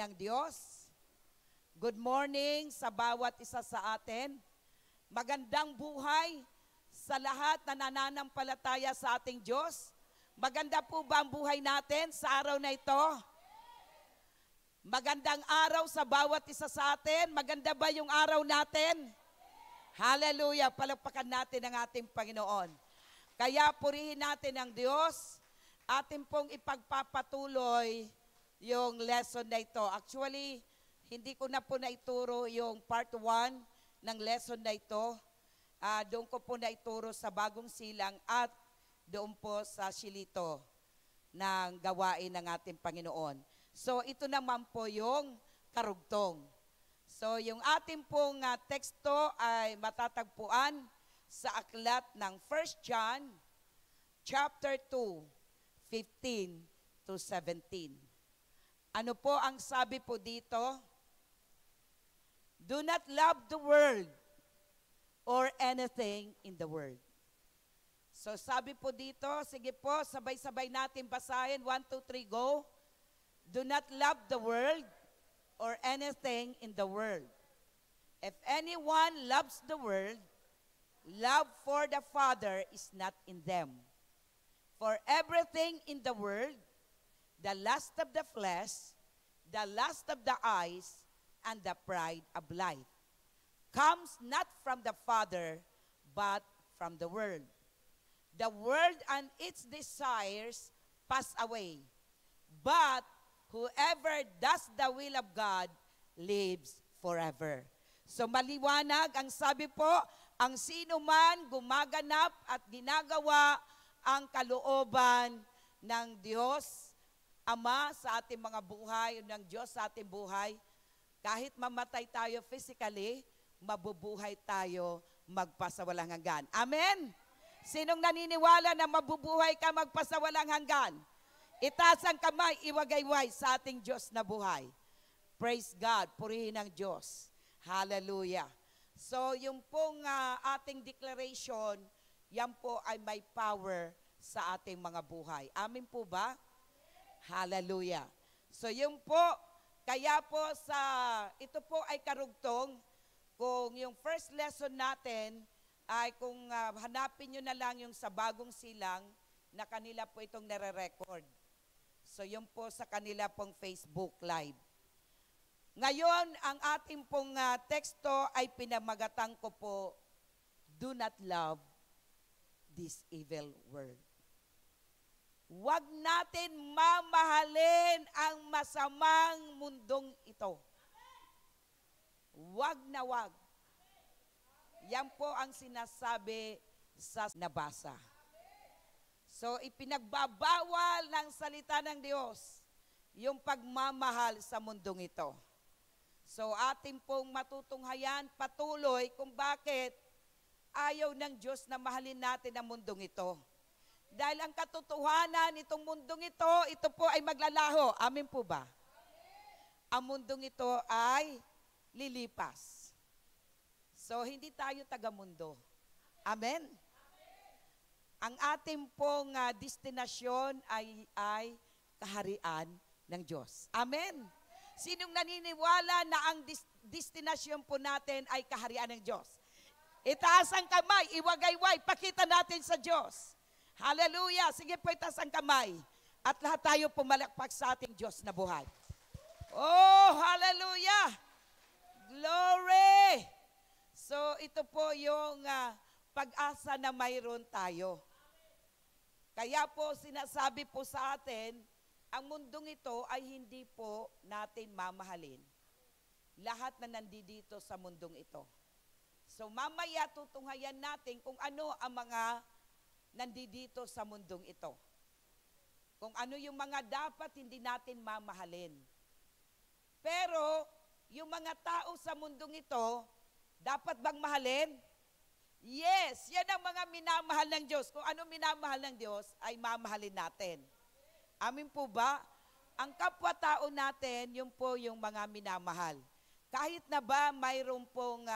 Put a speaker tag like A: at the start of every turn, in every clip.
A: ng Diyos. Good morning sa bawat isa sa atin. Magandang buhay sa lahat na nananampalataya sa ating Diyos. Maganda po ba ang buhay natin sa araw na ito? Magandang araw sa bawat isa sa atin. Maganda ba yung araw natin? Hallelujah! Palakpakan natin ang ating Panginoon. Kaya purihin natin ang Diyos. Atin pong ipagpapatuloy yung lesson na ito. Actually, hindi ko na po naituro yung part 1 ng lesson na ito. Doon ko po naituro sa Bagong Silang at doon po sa Shilito ng gawain ng ating Panginoon. So ito naman po yung karugtong. So yung ating pong teksto ay matatagpuan sa aklat ng 1 John chapter 2, 15 to 17. Ano po ang sabi po dito? Do not love the world or anything in the world. So sabi po dito, sige po, sabay-sabay natin basahin. 1, 2, 3, go. Do not love the world or anything in the world. If anyone loves the world, love for the Father is not in them. For everything in the world, the lust of the flesh, the lust of the eyes, and the pride of life, comes not from the Father, but from the world. The world and its desires pass away, but whoever does the will of God lives forever. So maliwanag ang sabi po, ang sino man gumaganap at ginagawa ang kalooban ng Diyos Ama sa ating mga buhay, ng Diyos sa ating buhay, kahit mamatay tayo physically, mabubuhay tayo magpasawalang hanggan. Amen? Sinong naniniwala na mabubuhay ka magpasawalang hanggan? Itaas ang kamay, iwagayway sa ating Diyos na buhay. Praise God, purihin ang Diyos. Hallelujah. So yung pong ating declaration, yan po ay may power sa ating mga buhay. Amen po ba? Hallelujah. So yung po, kaya po ito po ay karugtong, kung yung first lesson natin ay kung hanapin nyo na lang yung sa Bagong Silang na kanila po itong nare-record. So yun po sa kanila pong Facebook Live. Ngayon, ang ating pong teksto ay pinamagatan ko po, do not love this evil world. Huwag natin mamahalin ang masamang mundong ito. Huwag na huwag. Yan po ang sinasabi sa nabasa. So, ipinagbabawal ng salita ng Diyos yung pagmamahal sa mundong ito. So, ating pong matutunghayan patuloy kung bakit ayaw ng Diyos na mahalin natin ang mundong ito. Dahil ang katotohanan itong mundong ito po ay maglalaho. Amen po ba? Ang mundong ito ay lilipas. So, hindi tayo taga-mundo. Amen? Ang ating pong destinasyon ay kaharian ng Diyos. Amen? Sinong naniniwala na ang destinasyon po natin ay kaharian ng Diyos? Itaas ang kamay, iwagayway, pakita natin sa Diyos. Hallelujah! Sige po, itaas ang kamay. At lahat tayo pumalakpak sa ating Diyos na buhay. Oh, hallelujah! Glory! So, ito po yung pag-asa na mayroon tayo. Kaya po, sinasabi po sa atin, ang mundong ito ay hindi po natin mamahalin. Lahat na nandito sa mundong ito. So, mamaya tutunghayan natin kung ano ang mga nandito sa mundong ito. Kung ano yung mga dapat hindi natin mamahalin. Pero, yung mga tao sa mundong ito, dapat bang mahalin? Yes, yan ang mga minamahal ng Diyos. Kung ano minamahal ng Diyos, ay mamahalin natin. Amin po ba? Ang kapwa-tao natin, yun po yung mga minamahal. Kahit na ba mayroon pong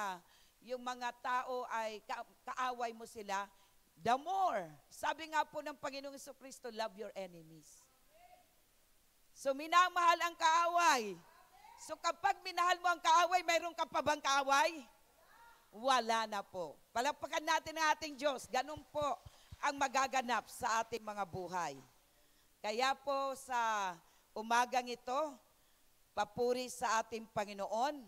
A: yung mga tao ay kaaway mo sila, the more. Sabi nga po ng Panginoong Jesucristo, love your enemies. So minamahal ang kaaway. So kapag minahal mo ang kaaway, mayroon ka pa bang kaaway? Wala na po. Palakpakan natin ang ating Diyos. Ganun po ang magaganap sa ating mga buhay. Kaya po sa umagang ito, papuri sa ating Panginoon.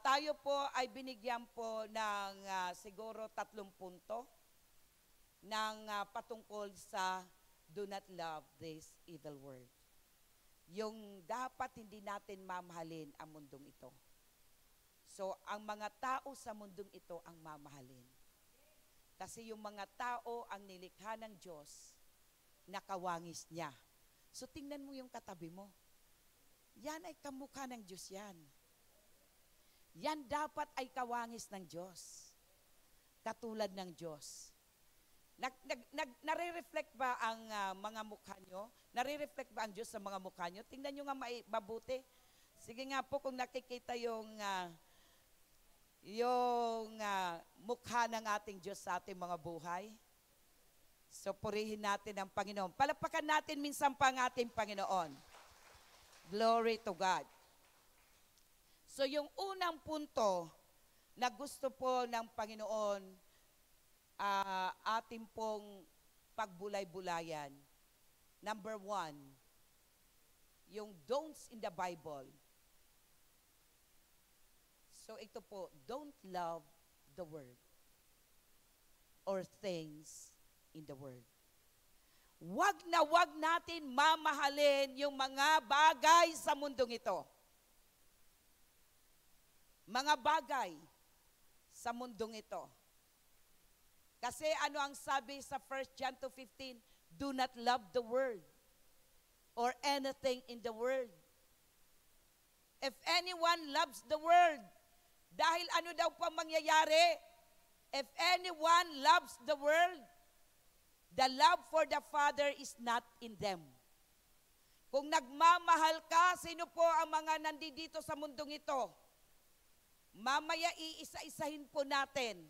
A: Tayo po ay binigyan po ng siguro 3 punto ng patungkol sa do not love this evil world. Yung dapat hindi natin mamahalin ang mundong ito. So, ang mga tao sa mundong ito ang mamahalin. Kasi yung mga tao ang nilikha ng Diyos, nakawangis niya. So, tingnan mo yung katabi mo. Yan ay kamukha ng Diyos yan. Yan dapat ay kawangis ng Diyos. Katulad ng Diyos. Nare-reflect ba ang mga mukha nyo? Nare-reflect ba ang Diyos sa mga mukha nyo? Tingnan nyo nga mabuti. Sige nga po kung nakikita yung mukha ng ating Diyos sa ating mga buhay. So purihin natin ang Panginoon. Palapakan natin minsan pa ang ating Panginoon. Glory to God. So yung unang punto na gusto po ng Panginoon, ating pong pagbulay-bulayan. Number 1, yung don'ts in the Bible. So ito po, don't love the world or things in the world. Wag na wag natin mamahalin yung mga bagay sa mundong ito. Mga bagay sa mundong ito. Kasi ano ang sabi sa 1 John 2:15? Do not love the world or anything in the world. If anyone loves the world, dahil ano daw pa mangyayari? If anyone loves the world, the love for the Father is not in them. Kung nagmamahal ka, sino po ang mga nandito sa mundong ito? Mamaya iisa-isahin po natin.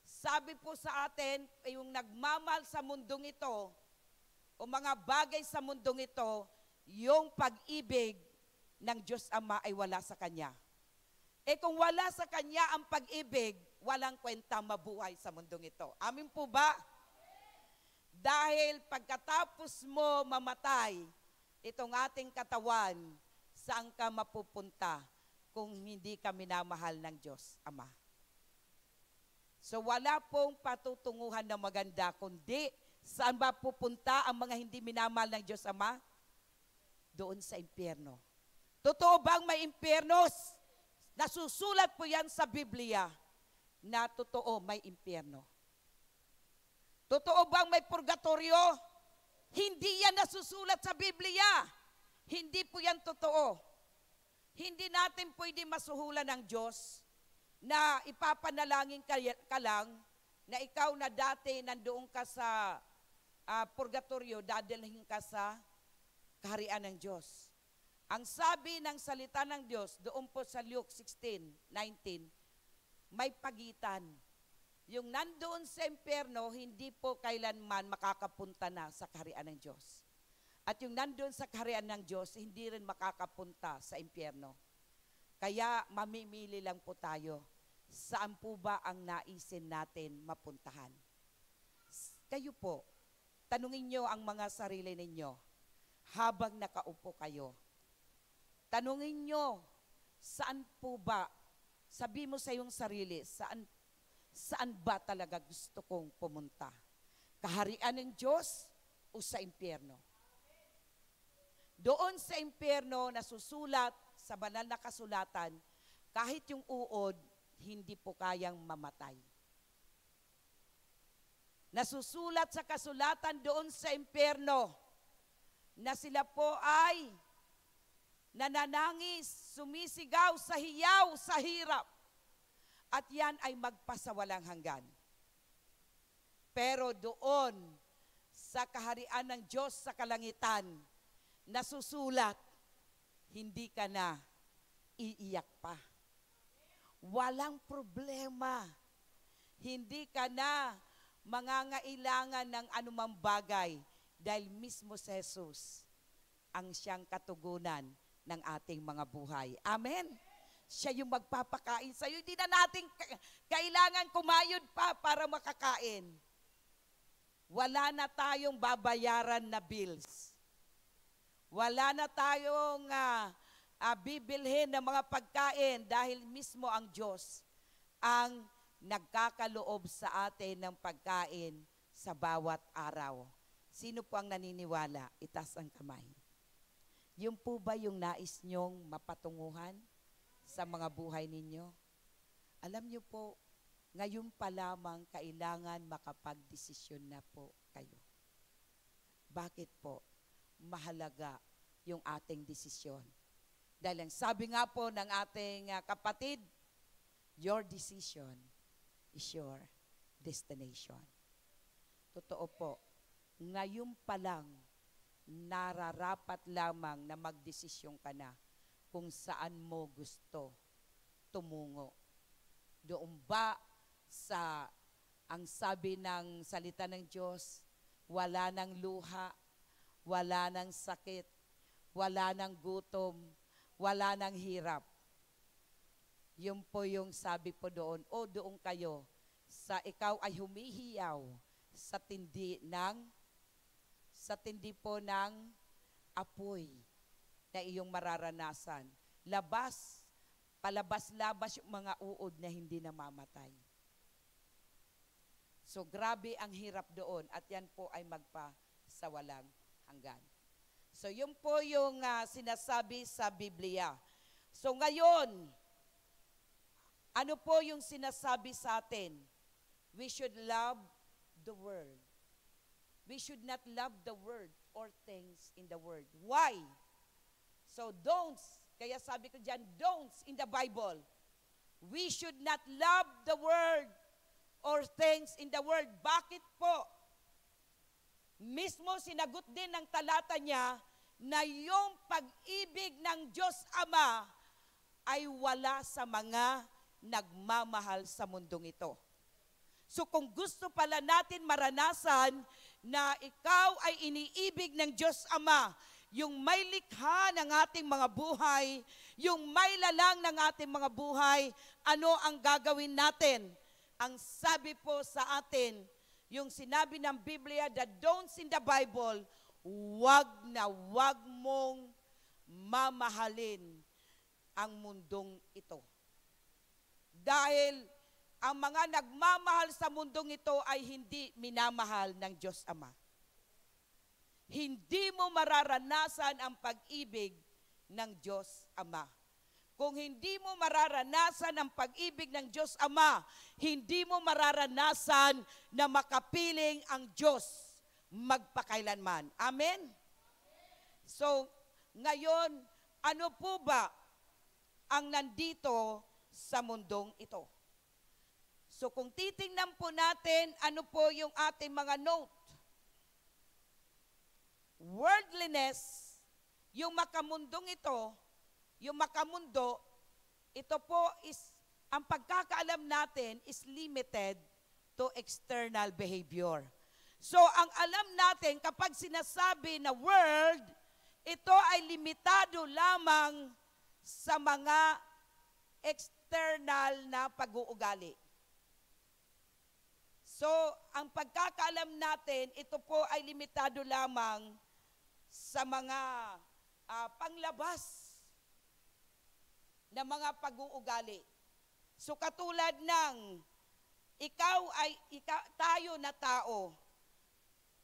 A: Sabi po sa atin, yung nagmamahal sa mundong ito, o mga bagay sa mundong ito, yung pag-ibig ng Diyos Ama ay wala sa Kanya. Kung wala sa Kanya ang pag-ibig, walang kwenta mabuhay sa mundong ito. Amin po ba? Dahil pagkatapos mo mamatay, itong ating katawan, saan ka mapupunta kung hindi ka minamahal ng Diyos Ama? So wala pong patutunguhan na maganda, kundi saan ba pupunta ang mga hindi minamahal ng Diyos Ama? Doon sa impyerno. Totoo bang may impyerno? Nasusulat po yan sa Biblia na totoo may impyerno. Totoo bang may purgatorio? Hindi yan nasusulat sa Biblia. Hindi po yan totoo. Hindi natin pwede masuhulan ng Diyos na ipapanalangin ka lang na ikaw na dati nandoon ka sa purgatorio, dadalhin ka sa kaharian ng Diyos. Ang sabi ng salita ng Diyos, doon po sa Luke 16:19, may pagitan. Yung nandoon sa impyerno, hindi po kailanman makakapunta na sa kaharian ng Diyos. At yung nandoon sa kaharian ng Diyos, hindi rin makakapunta sa impyerno. Kaya mamimili lang po tayo. Saan po ba ang naisin natin mapuntahan? Kayo po, tanungin nyo ang mga sarili ninyo habang nakaupo kayo. Tanungin nyo, saan po ba, sabi mo sa iyong sarili, saan ba talaga gusto kong pumunta? Kaharian ng Diyos o sa impyerno? Doon sa impyerno, nasusulat sa banal na kasulatan, kahit yung uod, hindi po kayang mamatay. Nasusulat sa kasulatan doon sa impyerno, na sila po ay nananangis, sumisigaw sa hiyaw, sa hirap. At yan ay magpasawalang hanggan. Pero doon, sa kaharian ng Diyos sa kalangitan, nasusulat, hindi ka na iiyak pa. Walang problema. Hindi ka na mangangailangan ng anumang bagay dahil mismo si Jesus ang siyang katugunan ng ating mga buhay. Amen? Siya yung magpapakain sa'yo. Hindi na natin kailangan kumayod pa para makakain. Wala na tayong babayaran na bills. Wala na tayong bibilhin ng mga pagkain dahil mismo ang Diyos ang nagkakaloob sa atin ng pagkain sa bawat araw. Sino po ang naniniwala? Itaas ang kamay. Yung po ba yung nais nyong mapatunguhan sa mga buhay ninyo? Alam nyo po, ngayon pa lamang kailangan makapagdesisyon na po kayo. Bakit po? Mahalaga yung ating desisyon. Dahil ang sabi nga po ng ating kapatid, your decision is your destination. Totoo po, ngayon pa lang, nararapat lamang na magdesisyon ka na kung saan mo gusto tumungo. Doon ba sa, ang sabi ng salita ng Diyos, wala nang luha, wala nang sakit, wala nang gutom, wala nang hirap. Yun po yung sabi po doon, o doon kayo, sa ikaw ay humihiyaw sa tindi po ng apoy na iyong mararanasan. Palabas-labas yung mga uod na hindi namamatay. So grabe ang hirap doon at yan po ay magpasawalang hanggan. So yun po yung sinasabi sa Biblia. So ngayon, ano po yung sinasabi sa atin? We should love the world. We should not love the world or things in the world. Why? So don'ts, kaya sabi ko dyan, don'ts in the Bible. We should not love the world or things in the world. Bakit po? Mismo sinagot din ng talata niya na yung pag-ibig ng Diyos Ama ay wala sa mga nagmamahal sa mundong ito. So kung gusto pala natin maranasan na ikaw ay iniibig ng Diyos Ama, yung may likha ng ating mga buhay, yung may lalang ng ating mga buhay, ano ang gagawin natin? Ang sabi po sa atin, yung sinabi ng Biblia, the don'ts in the Bible, wag mong mamahalin ang mundong ito. Dahil ang mga nagmamahal sa mundong ito ay hindi minamahal ng Diyos Ama. Hindi mo mararanasan ang pag-ibig ng Diyos Ama. Kung hindi mo mararanasan ang pag-ibig ng Diyos Ama, hindi mo mararanasan na makapiling ang Diyos magpakailanman. Amen? So, ngayon, ano po ba ang nandito sa mundong ito? So kung titingnan po natin, ano po yung ating mga note? Worldliness, yung makamundong ito, yung makamundo, ito po is, ang pagkakaalam natin is limited to external behavior. So ang alam natin, kapag sinasabi na world, ito ay limitado lamang sa mga external na pag-uugali. So, ang pagkakaalam natin, ito po ay limitado lamang sa mga panglabas na mga pag-uugali. So, katulad ng tayo na tao,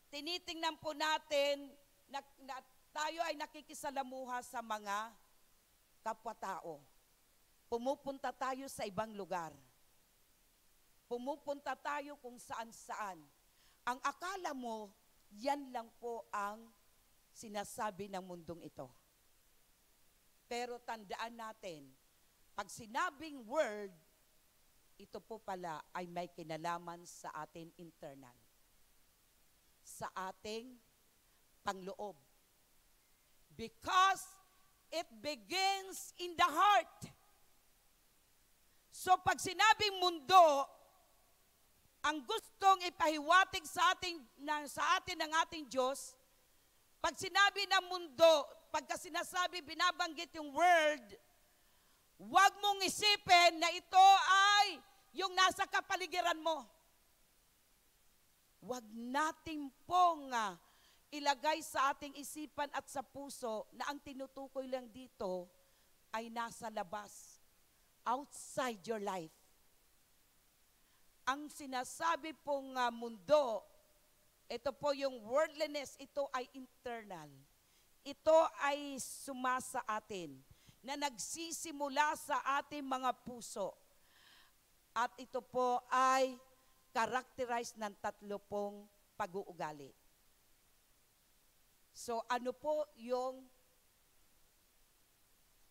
A: tinitingnan po natin na tayo ay nakikisalamuha sa mga kapwa-tao. Pumupunta tayo sa ibang lugar. Pumupunta tayo kung saan-saan. Ang akala mo, yan lang po ang sinasabi ng mundong ito. Pero tandaan natin, pag sinabing word, ito po pala ay may kinalaman sa atin internal. Sa ating pangloob. Because it begins in the heart. So pag sinabing mundo, ang gustong ipahiwatig sa atin ng ating Diyos, pag sinabi ng mundo, pagka sinasabi, binabanggit yung word, huwag mong isipin na ito ay yung nasa kapaligiran mo. Huwag natin pong ilagay sa ating isipan at sa puso na ang tinutukoy lang dito ay nasa labas, outside your life. Ang sinasabi pong mundo, ito po yung worldliness, ito ay internal. Ito ay sumasa atin, na nagsisimula sa ating mga puso. At ito po ay characterized ng 3 pong pag-uugali. So ano po yung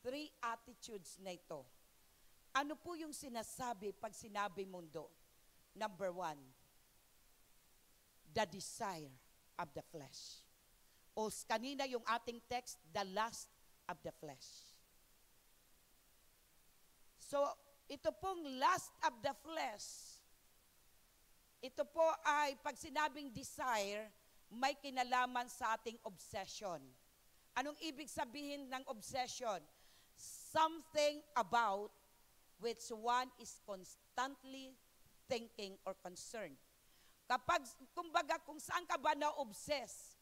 A: 3 attitudes na ito? Ano po yung sinasabi pag sinabi mundo? Number 1, the desire of the flesh. O kanina yung ating text, the lust of the flesh. So, ito pong lust of the flesh, ito po ay, pag sinabing desire, may kinalaman sa ating obsession. Anong ibig sabihin ng obsession? Something about which one is constantly thinking or concerned. Kapag, kumbaga, kung saan ka ba na-obsess?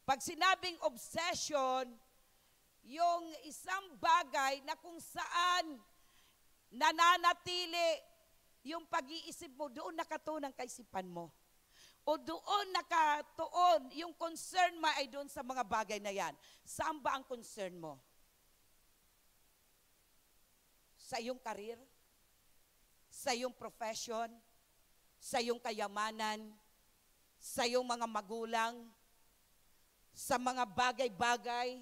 A: Pag sinabing obsession, yung isang bagay na kung saan nananatili yung pag-iisip mo, doon nakatuon ang kaisipan mo. O doon nakatuon, yung concern mo ay doon sa mga bagay na yan. Saan ba ang concern mo? Sa iyong karir? Sa iyong profession? Sa iyong kayamanan? Sa iyong mga magulang? Sa mga bagay-bagay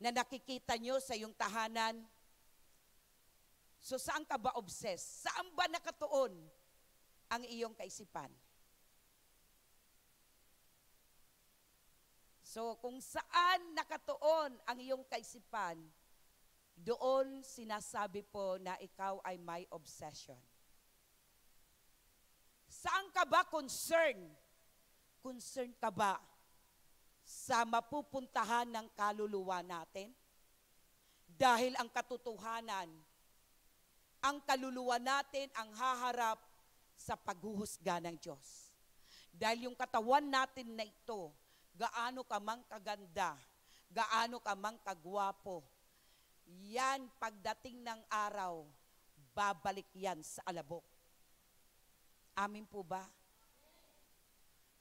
A: na nakikita nyo sa iyong tahanan? So saan ka ba obsessed? Saan ba nakatuon ang iyong kaisipan? So kung saan nakatuon ang iyong kaisipan, doon sinasabi po na ikaw ay may obsession. Saan ka ba concerned? Concerned ka ba sa mapupuntahan ng kaluluwa natin? Dahil ang katotohanan, ang kaluluwa natin ang haharap sa paghuhusga ng Diyos. Dahil yung katawan natin na ito, gaano ka mang kaganda, gaano ka mang kagwapo, yan pagdating ng araw, babalik yan sa alabok. Amin po ba?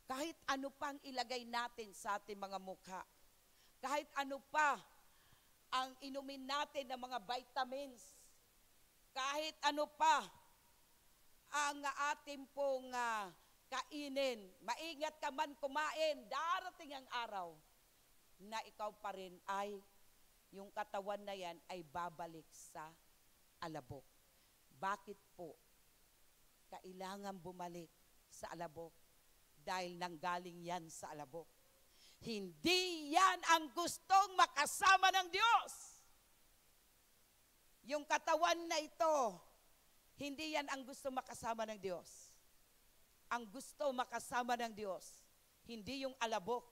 A: Kahit ano pang ilagay natin sa ating mga mukha, kahit ano pa ang inumin natin ng mga vitamins, kahit ano pa ang ating pong kainin, maingat ka man kumain, darating ang araw na ikaw pa rin ay, yung katawan na yan ay babalik sa alabok. Bakit po kailangan bumalik sa alabok? Dahil nanggaling yan sa alabok. Hindi yan ang gustong makasama ng Diyos. Yung katawan na ito, hindi yan ang gusto makasama ng Diyos. Ang gusto makasama ng Diyos, hindi yung alabok,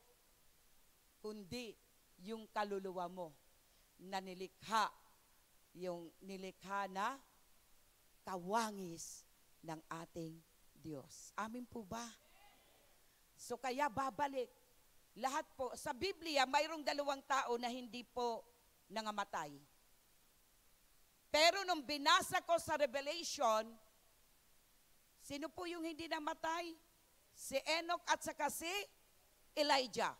A: kundi yung kaluluwa mo na nilikha, yung nilikha na kawangis ng ating Diyos. Amin po ba? So kaya babalik. Lahat po, sa Biblia, mayroong 2 tao na hindi po nangamatay. Pero nung binasa ko sa Revelation, sino po yung hindi namatay? Si Enoch at saka si Elijah.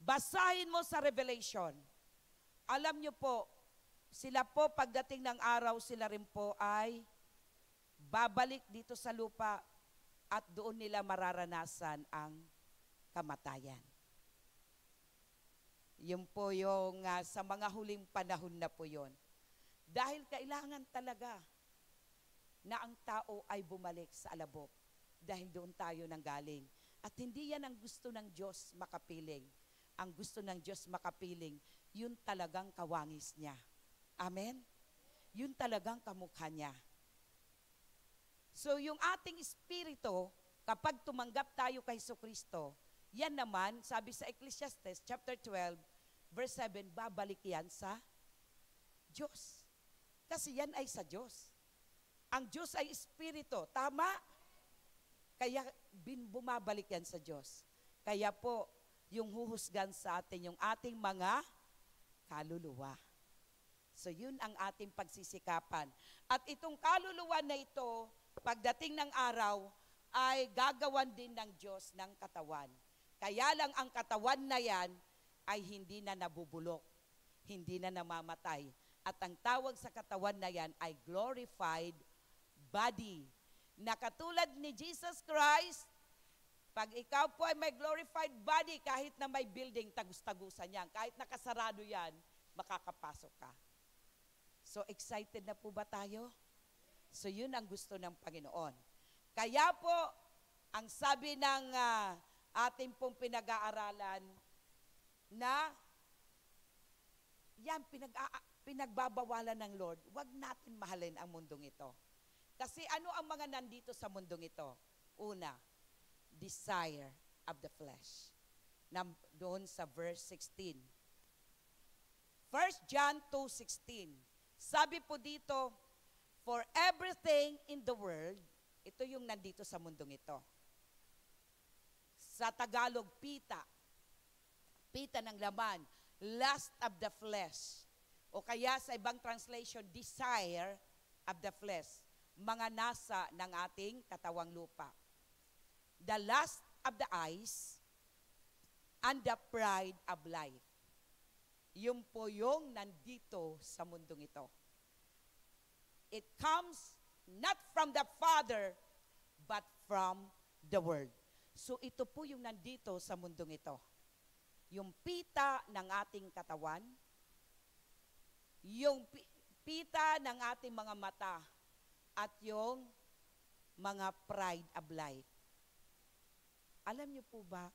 A: Basahin mo sa Revelation. Alam nyo po, sila po pagdating ng araw, sila rin po ay babalik dito sa lupa at doon nila mararanasan ang kamatayan. Yun po yung sa mga huling panahon na po yun. Dahil kailangan talaga na ang tao ay bumalik sa alabok dahil doon tayo nanggaling. At hindi yan ang gusto ng Diyos makapiling. Ang gusto ng Diyos makapiling, yun talagang kawangis niya. Amen? Yun talagang kamukha niya. So yung ating espiritu, kapag tumanggap tayo kay Jesucristo, yan naman, sabi sa Ecclesiastes chapter 12, verse 7, babalik yan sa Diyos. Kasi yan ay sa Diyos. Ang Diyos ay Espiritu. Tama? Kaya bumabalik yan sa Diyos. Kaya po, yung huhusgan sa atin, yung ating mga kaluluwa. So yun ang ating pagsisikapan. At itong kaluluwa na ito, pagdating ng araw, ay gagawan din ng Diyos ng katawan. Kaya lang ang katawan na yan ay hindi na nabubulok, hindi na namamatay. At ang tawag sa katawan na yan ay glorified body. Na katulad ni Jesus Christ, pag ikaw po ay may glorified body, kahit na may building, tagus-tagusan yan. Kahit nakasarado yan, makakapasok ka. So excited na po ba tayo? So yun ang gusto ng Panginoon. Kaya po, ang sabi ng ating pong pinag-aaralan na yan, pinagbabawalan ng Lord, wag natin mahalin ang mundong ito. Kasi ano ang mga nandito sa mundong ito? Una, desire of the flesh. Doon sa verse 16. 1 John 2:16. Sabi po dito, for everything in the world, ito yung nandito sa mundong ito. Sa Tagalog, pita. Pita ng laman. Lust of the flesh. O kaya sa ibang translation, desire of the flesh. Mga nasa ng ating katawang lupa. The lust of the eyes and the pride of life. Yung po yung nandito sa mundong ito. It comes not from the Father, but from the world. So ito po yung nandito sa mundong ito. Yung pita ng ating katawan, yung pita ng ating mga mata, at yung mga pride of life. Alam niyo po ba,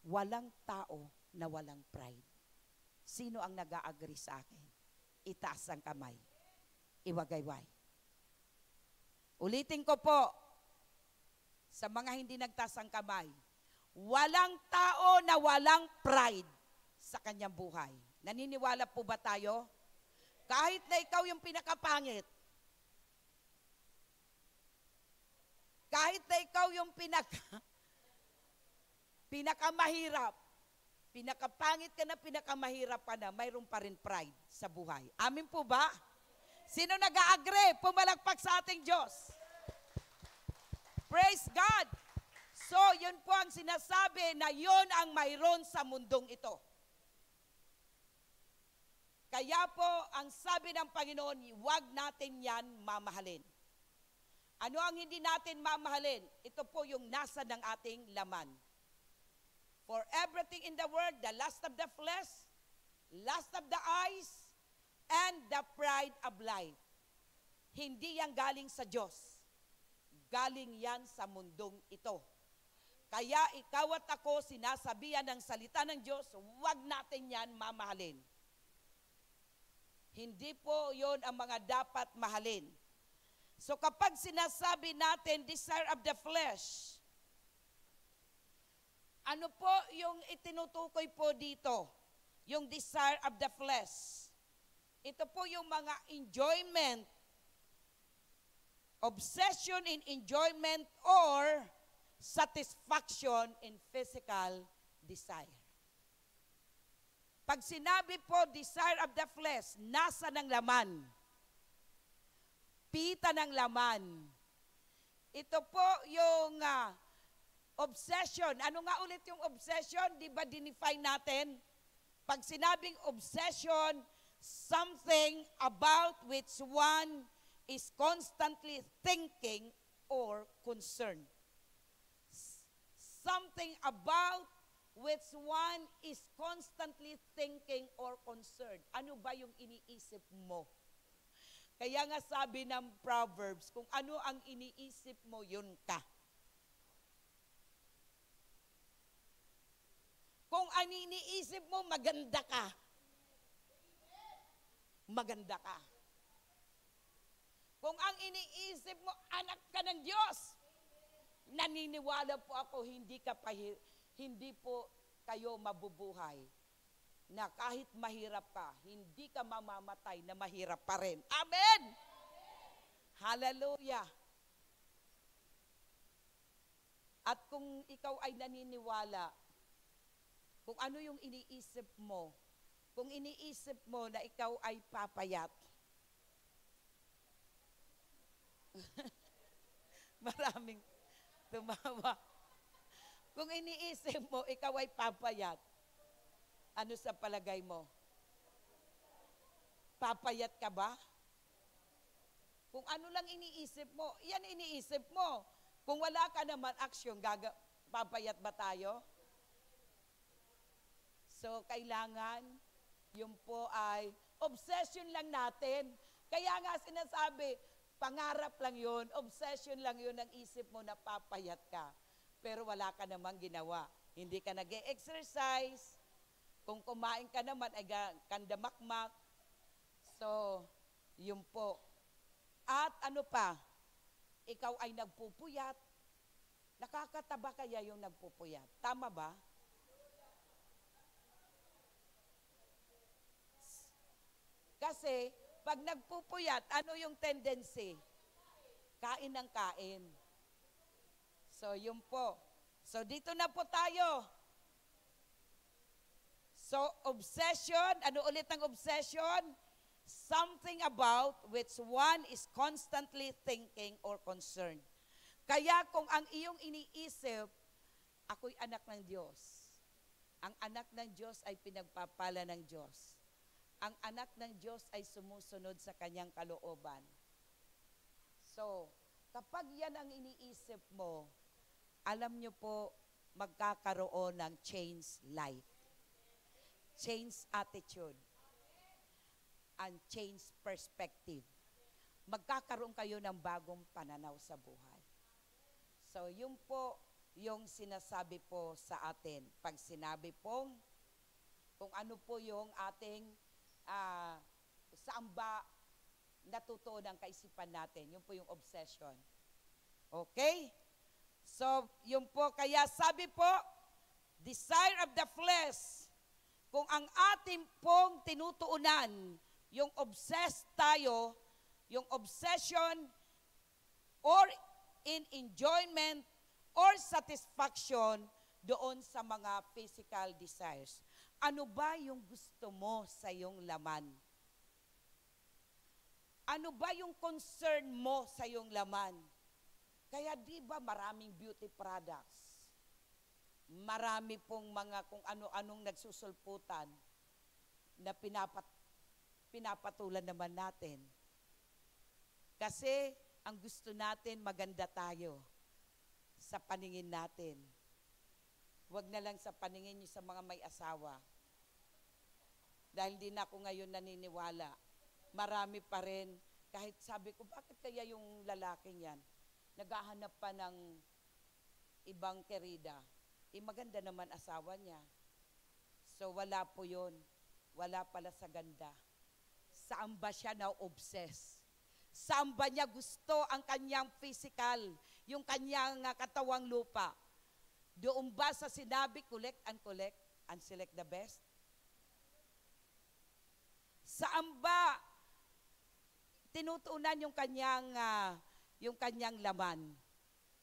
A: walang tao na walang pride. Sino ang nag-a-agree sa akin? Itaas ang kamay. Iwagayway. Ulitin ko po, sa mga hindi nagtaas ang kamay, walang tao na walang pride sa kanyang buhay. Naniniwala po ba tayo? Kahit na ikaw yung pinakapangit, kahit na ikaw yung pinakamahirap, pinakapangit ka na, pinakamahirap ka na, mayroon pa rin pride sa buhay. Amin po ba? Sino nag-a-agree? Pumalakpak sa ating Diyos. Praise God! So, yun po ang sinasabi na yun ang mayroon sa mundong ito. Kaya po, ang sabi ng Panginoon, huwag natin yan mamahalin. Ano ang hindi natin mamahalin? Ito po yung nasa ng ating laman. For everything in the world, the lust of the flesh, lust of the eyes, and the pride of life. Hindi yan galing sa Diyos. Galing yan sa mundong ito. Kaya ikaw at ako, sinasabihan ng salita ng Diyos, huwag natin yan mamahalin. Hindi po yon ang mga dapat mahalin. So kapag sinasabi natin, desire of the flesh, ano po yung itinutukoy po dito? Yung desire of the flesh. Ito po yung mga enjoyment, obsession in enjoyment or satisfaction in physical desire. Pag sinabi po, desire of the flesh, nasa ng laman. Pita ng laman. Ito po yung obsession. Ano nga ulit yung obsession? Di ba dinefine natin? Pag sinabing obsession, something about which one is constantly thinking or concerned. Something about which one is constantly thinking or concerned. Ano ba yung iniisip mo? Kaya nga sabi ng Proverbs, kung ano ang iniisip mo, yun ka. Kung ang iniisip mo, maganda ka. Maganda ka. Kung ang iniisip mo, anak ka ng Diyos, naniniwala po ako, hindi po kayo mabubuhay na kahit mahirap ka, hindi ka mamamatay na mahirap pa rin. Amen! Hallelujah! At kung ikaw ay naniniwala, kung ano yung iniisip mo, kung iniisip mo na ikaw ay papayat, maraming tumawa. Kung iniisip mo, ikaw ay papayat, ano sa palagay mo? Papayat ka ba? Kung ano lang iniisip mo, yan iniisip mo. Kung wala ka naman aksyon, papayat ba tayo? So, kailangan, yun po ay obsession lang natin. Kaya nga sinasabi, pangarap lang yun, obsession lang yun ang isip mo na papayat ka. Pero wala ka namang ginawa. Hindi ka nag-exercise. Kung kumain ka naman, ay kandamakmak. So, yun po. At ano pa? Ikaw ay nagpupuyat. Nakakataba kaya yung nagpupuyat? Tama ba? Kasi, pag nagpupuyat, ano yung tendency? Kain ng kain. So, yun po. So, dito na po tayo. So, obsession, ano ulit ang obsession? Something about which one is constantly thinking or concerned. Kaya kung ang iyong iniisip, ako'y anak ng Diyos. Ang anak ng Diyos ay pinagpapala ng Diyos. Ang anak ng Diyos ay sumusunod sa kanyang kalooban. So, kapag yan ang iniisip mo, alam nyo po, magkakaroon ng change life, change attitude, and change perspective. Magkakaroon kayo ng bagong pananaw sa buhay. So, yun po yung sinasabi po sa atin. Pag sinabi pong, kung ano po yung ating saan ba natutuon ang kaisipan natin. Yun po yung obsession. Okay? So, yun po. Kaya sabi po, desire of the flesh, kung ang ating pong tinutuunan, yung obsessed tayo, yung obsession, or in enjoyment, or satisfaction, doon sa mga physical desires. Ano ba yung gusto mo sa iyong laman? Ano ba yung concern mo sa iyong laman? Kaya di ba maraming beauty products? Marami pong mga kung ano-anong nagsusulputan na pinapatulan naman natin. Kasi ang gusto natin, maganda tayo sa paningin natin. Huwag na lang sa paningin niyo sa mga may asawa. Dahil di na ako ngayon naniniwala. Marami pa rin, kahit sabi ko, bakit kaya yung lalaking yan? Naghahanap pa ng ibang kerida. Maganda naman asawa niya. So wala po yun. Wala pala sa ganda. Saan ba siya na-obsess? Saan ba niya gusto ang kanyang physical, yung kanyang katawang lupa? Doon ba sa sinabi, collect and select the best? Saan ba tinutuunan yung kanyang laman?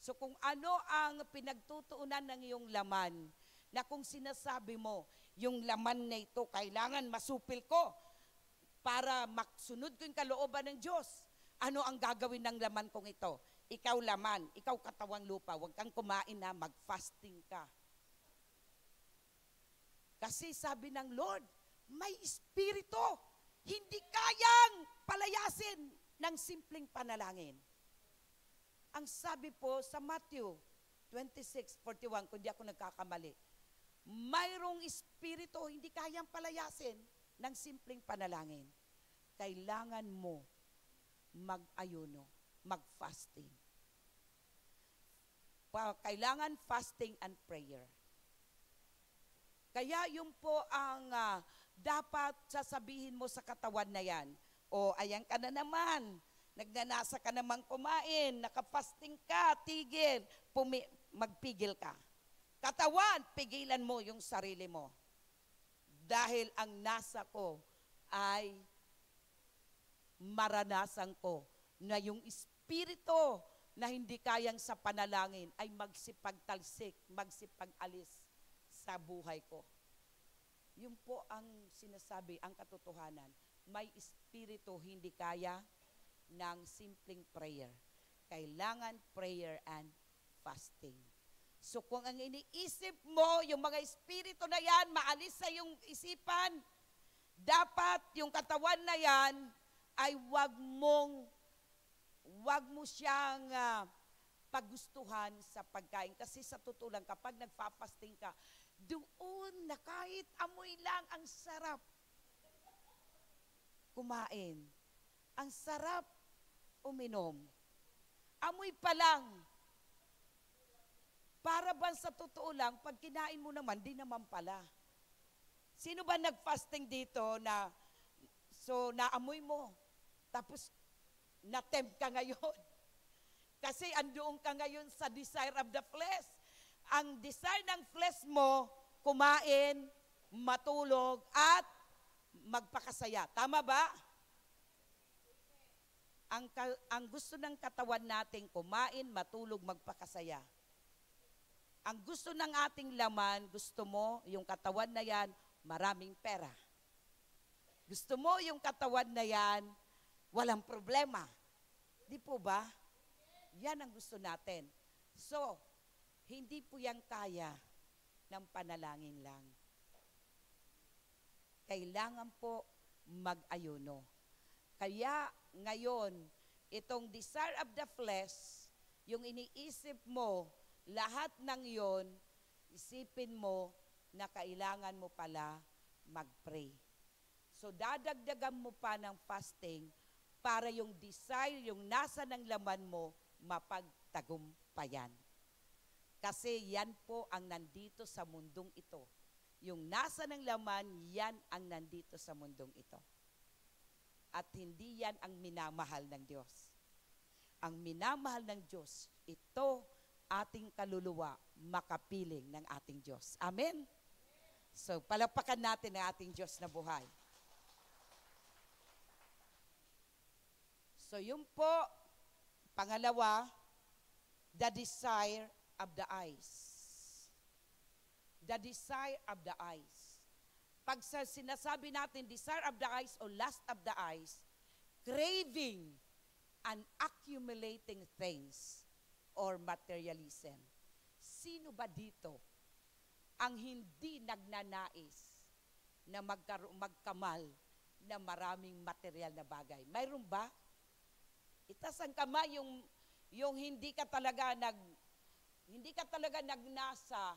A: So kung ano ang pinagtutuunan ng iyong laman, na kung sinasabi mo, yung laman na ito, kailangan masupil ko para maksunod ko yung kalooban ng Diyos. Ano ang gagawin ng laman kong ito? Ikaw laman, ikaw katawang lupa, huwag kang kumain na, mag-fasting ka. Kasi sabi ng Lord, may espiritu, hindi kayang palayasin ng simpleng panalangin. Ang sabi po sa Matthew 26:41, kung di ako nagkakamali, mayroong espiritu, hindi kayang palayasin ng simpleng panalangin. Kailangan mo mag-ayuno, mag-fasting. Kailangan fasting and prayer. Kaya yun po ang dapat sasabihin mo sa katawan na yan. O, ayan ka na naman. Nagnanasa ka naman kumain. Nakapasting ka, tigil. Magpigil ka. Katawan, pigilan mo yung sarili mo. Dahil ang nasa ko ay maranasan ko na yung espiritu na hindi kayang sa panalangin ay magsipagtalsik, magsipag-alis sa buhay ko. Yun po ang sinasabi, ang katotohanan. May espiritu hindi kaya ng simpleng prayer. Kailangan prayer and fasting. So kung ang iniisip mo, yung mga espiritu na yan, maalis sa iyong isipan, dapat yung katawan na yan ay wag mo siyang pagustuhan sa pagkain. Kasi sa totoo lang, kapag nagpapasting ka, doon na kahit amoy lang, ang sarap kumain. Ang sarap uminom. Amoy pa lang. Para ba sa totoo lang, pag kinain mo naman, di naman pala. Sino ba nag-fasting dito na, so naamoy mo, tapos na-tempt ka ngayon? Kasi andoon ka ngayon sa desire of the flesh. Ang desire ng flesh mo, kumain, matulog, at magpakasaya. Tama ba? Ang gusto ng katawan natin, kumain, matulog, magpakasaya. Ang gusto ng ating laman, gusto mo, yung katawan na yan, maraming pera. Gusto mo yung katawan na yan, walang problema. Di po ba? Yan ang gusto natin. So, hindi po yan kaya ng panalangin lang. Kailangan po mag-ayuno. Kaya ngayon, itong desire of the flesh, yung iniisip mo, lahat ng yon, isipin mo na kailangan mo pala mag-pray. So dadagdagan mo pa ng fasting para yung desire, yung nasa ng laman mo, mapagtagumpayan. Kasi yan po ang nandito sa mundong ito. Yung nasa ng laman, yan ang nandito sa mundong ito. At hindi yan ang minamahal ng Diyos. Ang minamahal ng Diyos, ito ating kaluluwa, makapiling ng ating Diyos. Amen? So, palakpakan natin ang ating Diyos na buhay. So, yun po, pangalawa, the desire of the eyes. The desire of the eyes. Pag sinasabi natin, desire of the eyes o lust of the eyes, craving and accumulating things or materialism. Sino ba dito ang hindi nagnanais na magkamal na maraming material na bagay? Mayroon ba? Itaas ang kamay yung hindi ka talaga nagnasa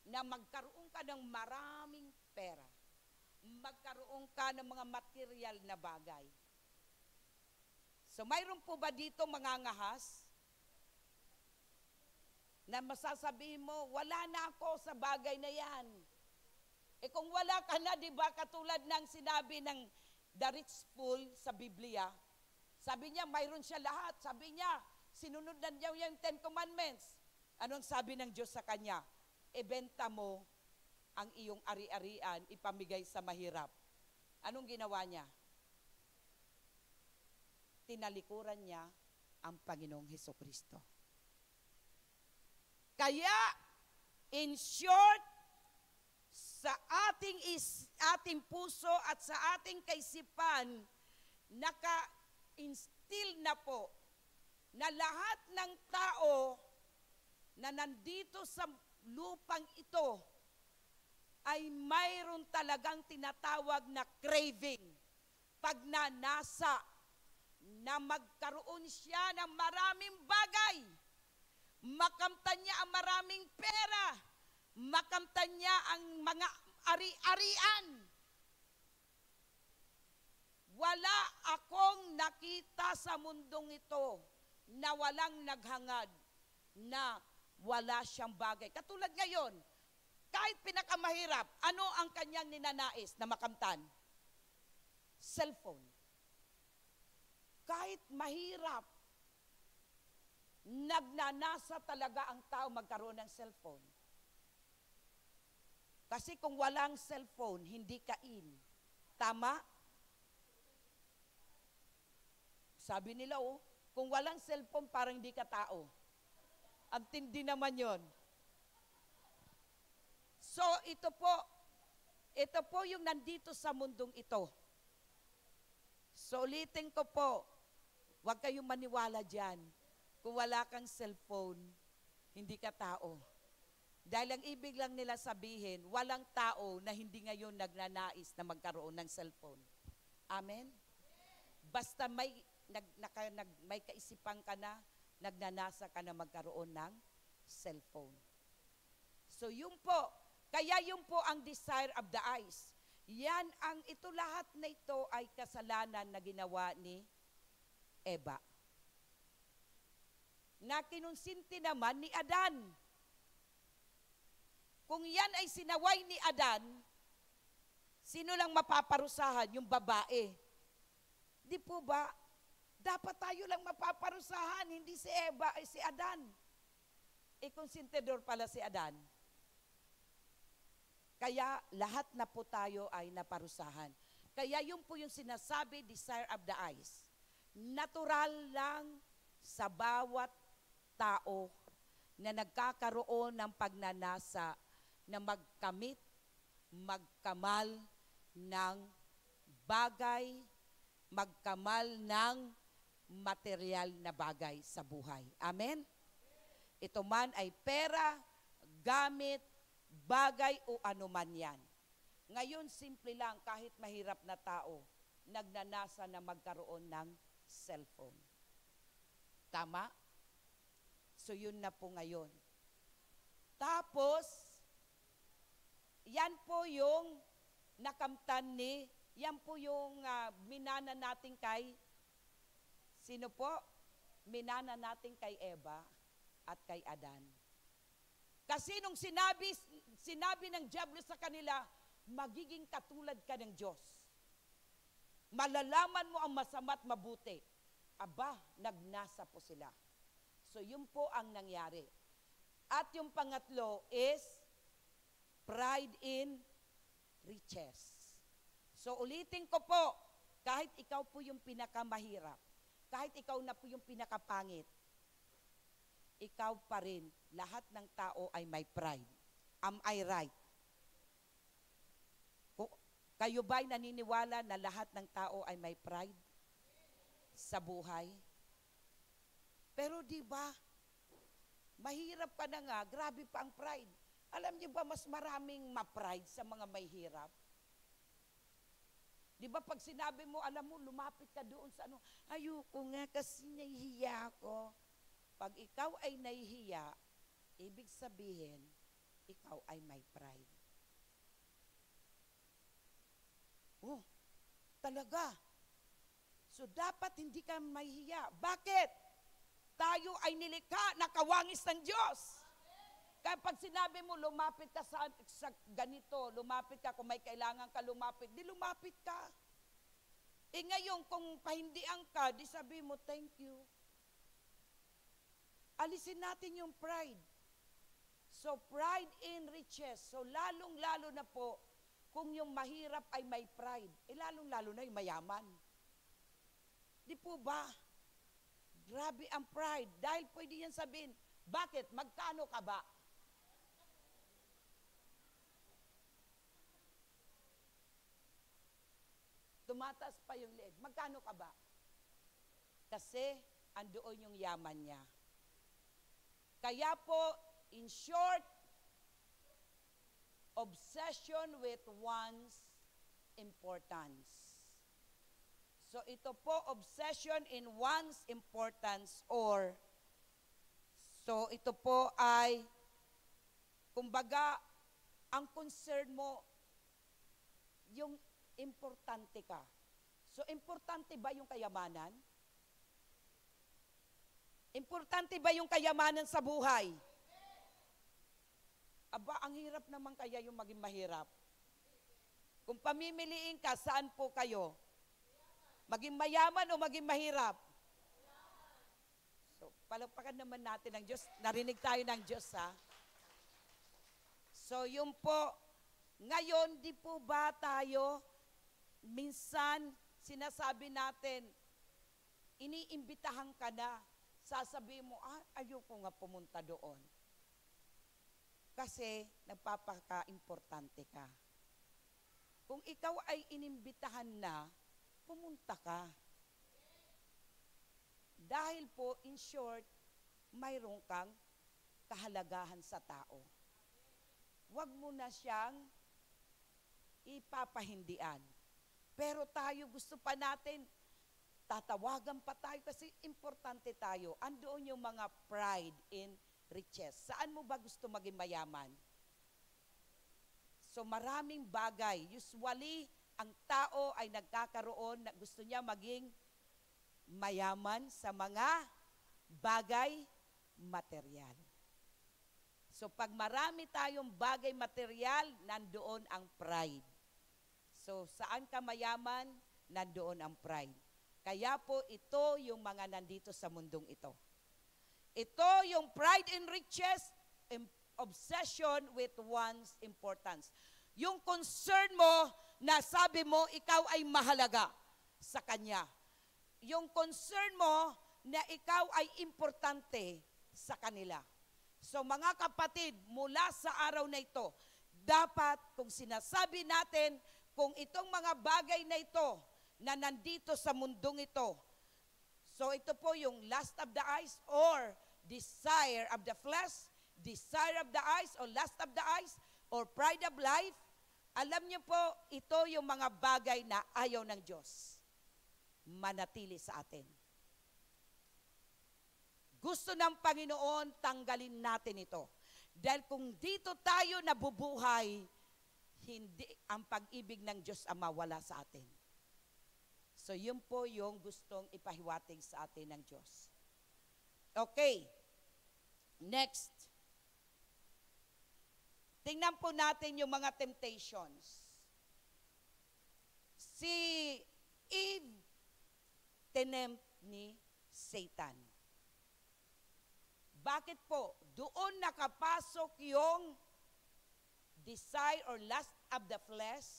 A: na magkaroon ka ng maraming pera. Magkaroon ka ng mga material na bagay. So mayroon po ba dito mga ngahas na masasabihin mo, wala na ako sa bagay na yan. Eh kung wala ka na, di ba, katulad ng sinabi ng the rich fool sa Biblia, sabi niya, mayroon siya lahat. Sabi niya, sinunod na niya yung 10 Commandments. Anong sabi ng Diyos sa kanya? Ibenta mo ang iyong ari-arian, ipamigay sa mahirap. Anong ginawa niya? Tinalikuran niya ang Panginoong Hesukristo. Kaya, in short, sa ating puso at sa ating kaisipan, naka-instill na po na lahat ng tao na nandito sa lupang ito ay mayroon talagang tinatawag na craving, pagnanasa, na magkaroon siya ng maraming bagay. Makamtan niya ang maraming pera. Makamtan niya ang mga ari-arian. Wala akong nakita sa mundong ito na walang naghangad, na wala siyang bagay. Katulad ngayon, kahit pinakamahirap, ano ang kanyang ninanais na makamtan? Cellphone. Kahit mahirap, nagnanasa talaga ang tao magkaroon ng cellphone. Kasi kung walang cellphone, hindi ka in. Tama? Sabi nila, kung walang cellphone, parang hindi ka tao. Ang tindi naman yon. So, ito po yung nandito sa mundong ito. So, ulitin ko po, huwag kayong maniwala dyan. Kung wala kang cellphone, hindi ka tao. Dahil ang ibig lang nila sabihin, walang tao na hindi ngayon nagnanais na magkaroon ng cellphone. Amen? Basta may kaisipan ka na, nagnanasa ka na magkaroon ng cellphone. So yun po, kaya yun po ang desire of the eyes. Ito lahat na ito ay kasalanan na ginawa ni Eva. Na kinonsinti naman ni Adan. Kung yan ay sinaway ni Adan, sino lang mapaparusahan? Yung babae. Di po ba? Dapat tayo lang mapaparusahan, hindi si Eva ay si Adan. Konsentidor pala si Adan. Kaya lahat na po tayo ay naparusahan. Kaya yun po yung sinasabi, desire of the eyes. Natural lang sa bawat tao na nagkakaroon ng pagnanasa na magkamit, magkamal ng bagay, magkamal ng material na bagay sa buhay. Amen? Ito man ay pera, gamit, bagay o anuman yan. Ngayon, simple lang, kahit mahirap na tao, nagnanasa na magkaroon ng cellphone. Tama? So, yun na po ngayon. Tapos, yan po yung nakamtan yan po yung minana natin kay, sino po? Minana natin kay Eva at kay Adan. Kasi nung sinabi ng diablo sa kanila, magiging katulad ka ng Diyos. Malalaman mo ang masama at mabuti. Aba, nagnasa po sila. So, yun po ang nangyari. At yung pangatlo is pride in riches. So, ulitin ko po, kahit ikaw po yung pinakamahirap, kahit ikaw na po yung pinakapangit, ikaw pa rin, lahat ng tao ay may pride. Am I right? Kayo ba'y naniniwala na lahat ng tao ay may pride sa buhay? Pero di ba, mahirap ka na nga, grabe pa ang pride. Alam niyo ba, mas maraming ma-pride sa mga may hirap? Di ba pag sinabi mo, alam mo, lumapit ka doon sa ano, ayoko nga kasi nahihiya ako. Pag ikaw ay nahihiya, ibig sabihin, ikaw ay may pride. Oh, talaga. So dapat hindi ka mahihiya. Bakit? Tayo ay nilikha na kawangis ng Diyos. Kaya pag sinabi mo, lumapit ka sa ganito, lumapit ka, kung may kailangan ka lumapit, di lumapit ka. Ngayon, kung pahindian ka, di sabi mo, thank you. Alisin natin yung pride. So, pride in riches. So, lalong-lalo na po, kung yung mahirap ay may pride, lalong-lalo na yung mayaman. Di po ba? Grabe ang pride. Dahil pwede yan sabihin, bakit? Magkano ka ba? Tumataas pa yung leeg. Magkano ka ba? Kasi andoon yung yaman niya. Kaya po, in short, obsession with one's importance. So ito po, obsession in one's importance so ito po ay, kumbaga, ang concern mo, yung importante ka. So, importante ba yung kayamanan? Importante ba yung kayamanan sa buhay? Aba, ang hirap naman kaya yung maging mahirap. Kung pamimiliin ka, saan po kayo? Maging mayaman o maging mahirap? So, palagpakan naman natin ng Diyos. Narinig tayo ng Diyos, ha? So, yun po. Ngayon, di po ba tayo, minsan, sinasabi natin, iniimbitahan ka na, sasabihin mo, ayoko nga pumunta doon. Kasi nagpapaka-importante ka. Kung ikaw ay inimbitahan na, pumunta ka. Dahil po, in short, mayroon kang kahalagahan sa tao. Huwag mo na siyang ipapahindian. Pero tayo, gusto pa natin, tatawagan pa tayo kasi importante tayo. Andoon yung mga pride in riches. Saan mo ba gusto maging mayaman? So maraming bagay. Usually, ang tao ay nagkakaroon, gusto niya maging mayaman sa mga bagay material. So pag marami tayong bagay material, nandoon ang pride. So saan ka mayaman, nandoon ang pride. Kaya po ito yung mga nandito sa mundong ito. Ito yung pride in riches, obsession with one's importance. Yung concern mo na sabi mo ikaw ay mahalaga sa kanya. Yung concern mo na ikaw ay importante sa kanila. So mga kapatid, mula sa araw na ito, dapat kung sinasabi natin, kung itong mga bagay na ito na nandito sa mundong ito, so ito po yung lust of the eyes or desire of the flesh, desire of the eyes or lust of the eyes or pride of life, alam niyo po, ito yung mga bagay na ayaw ng Diyos manatili sa atin. Gusto ng Panginoon, tanggalin natin ito. Dahil kung dito tayo nabubuhay, hindi ang pag-ibig ng Diyos Ama wala sa atin. So yun po yung gustong ipahiwatig sa atin ng Diyos. Okay. Next. Tingnan po natin yung mga temptations. Si Eve, tinempt ni Satan. Bakit po? Doon nakapasok yung desire or lust of the flesh,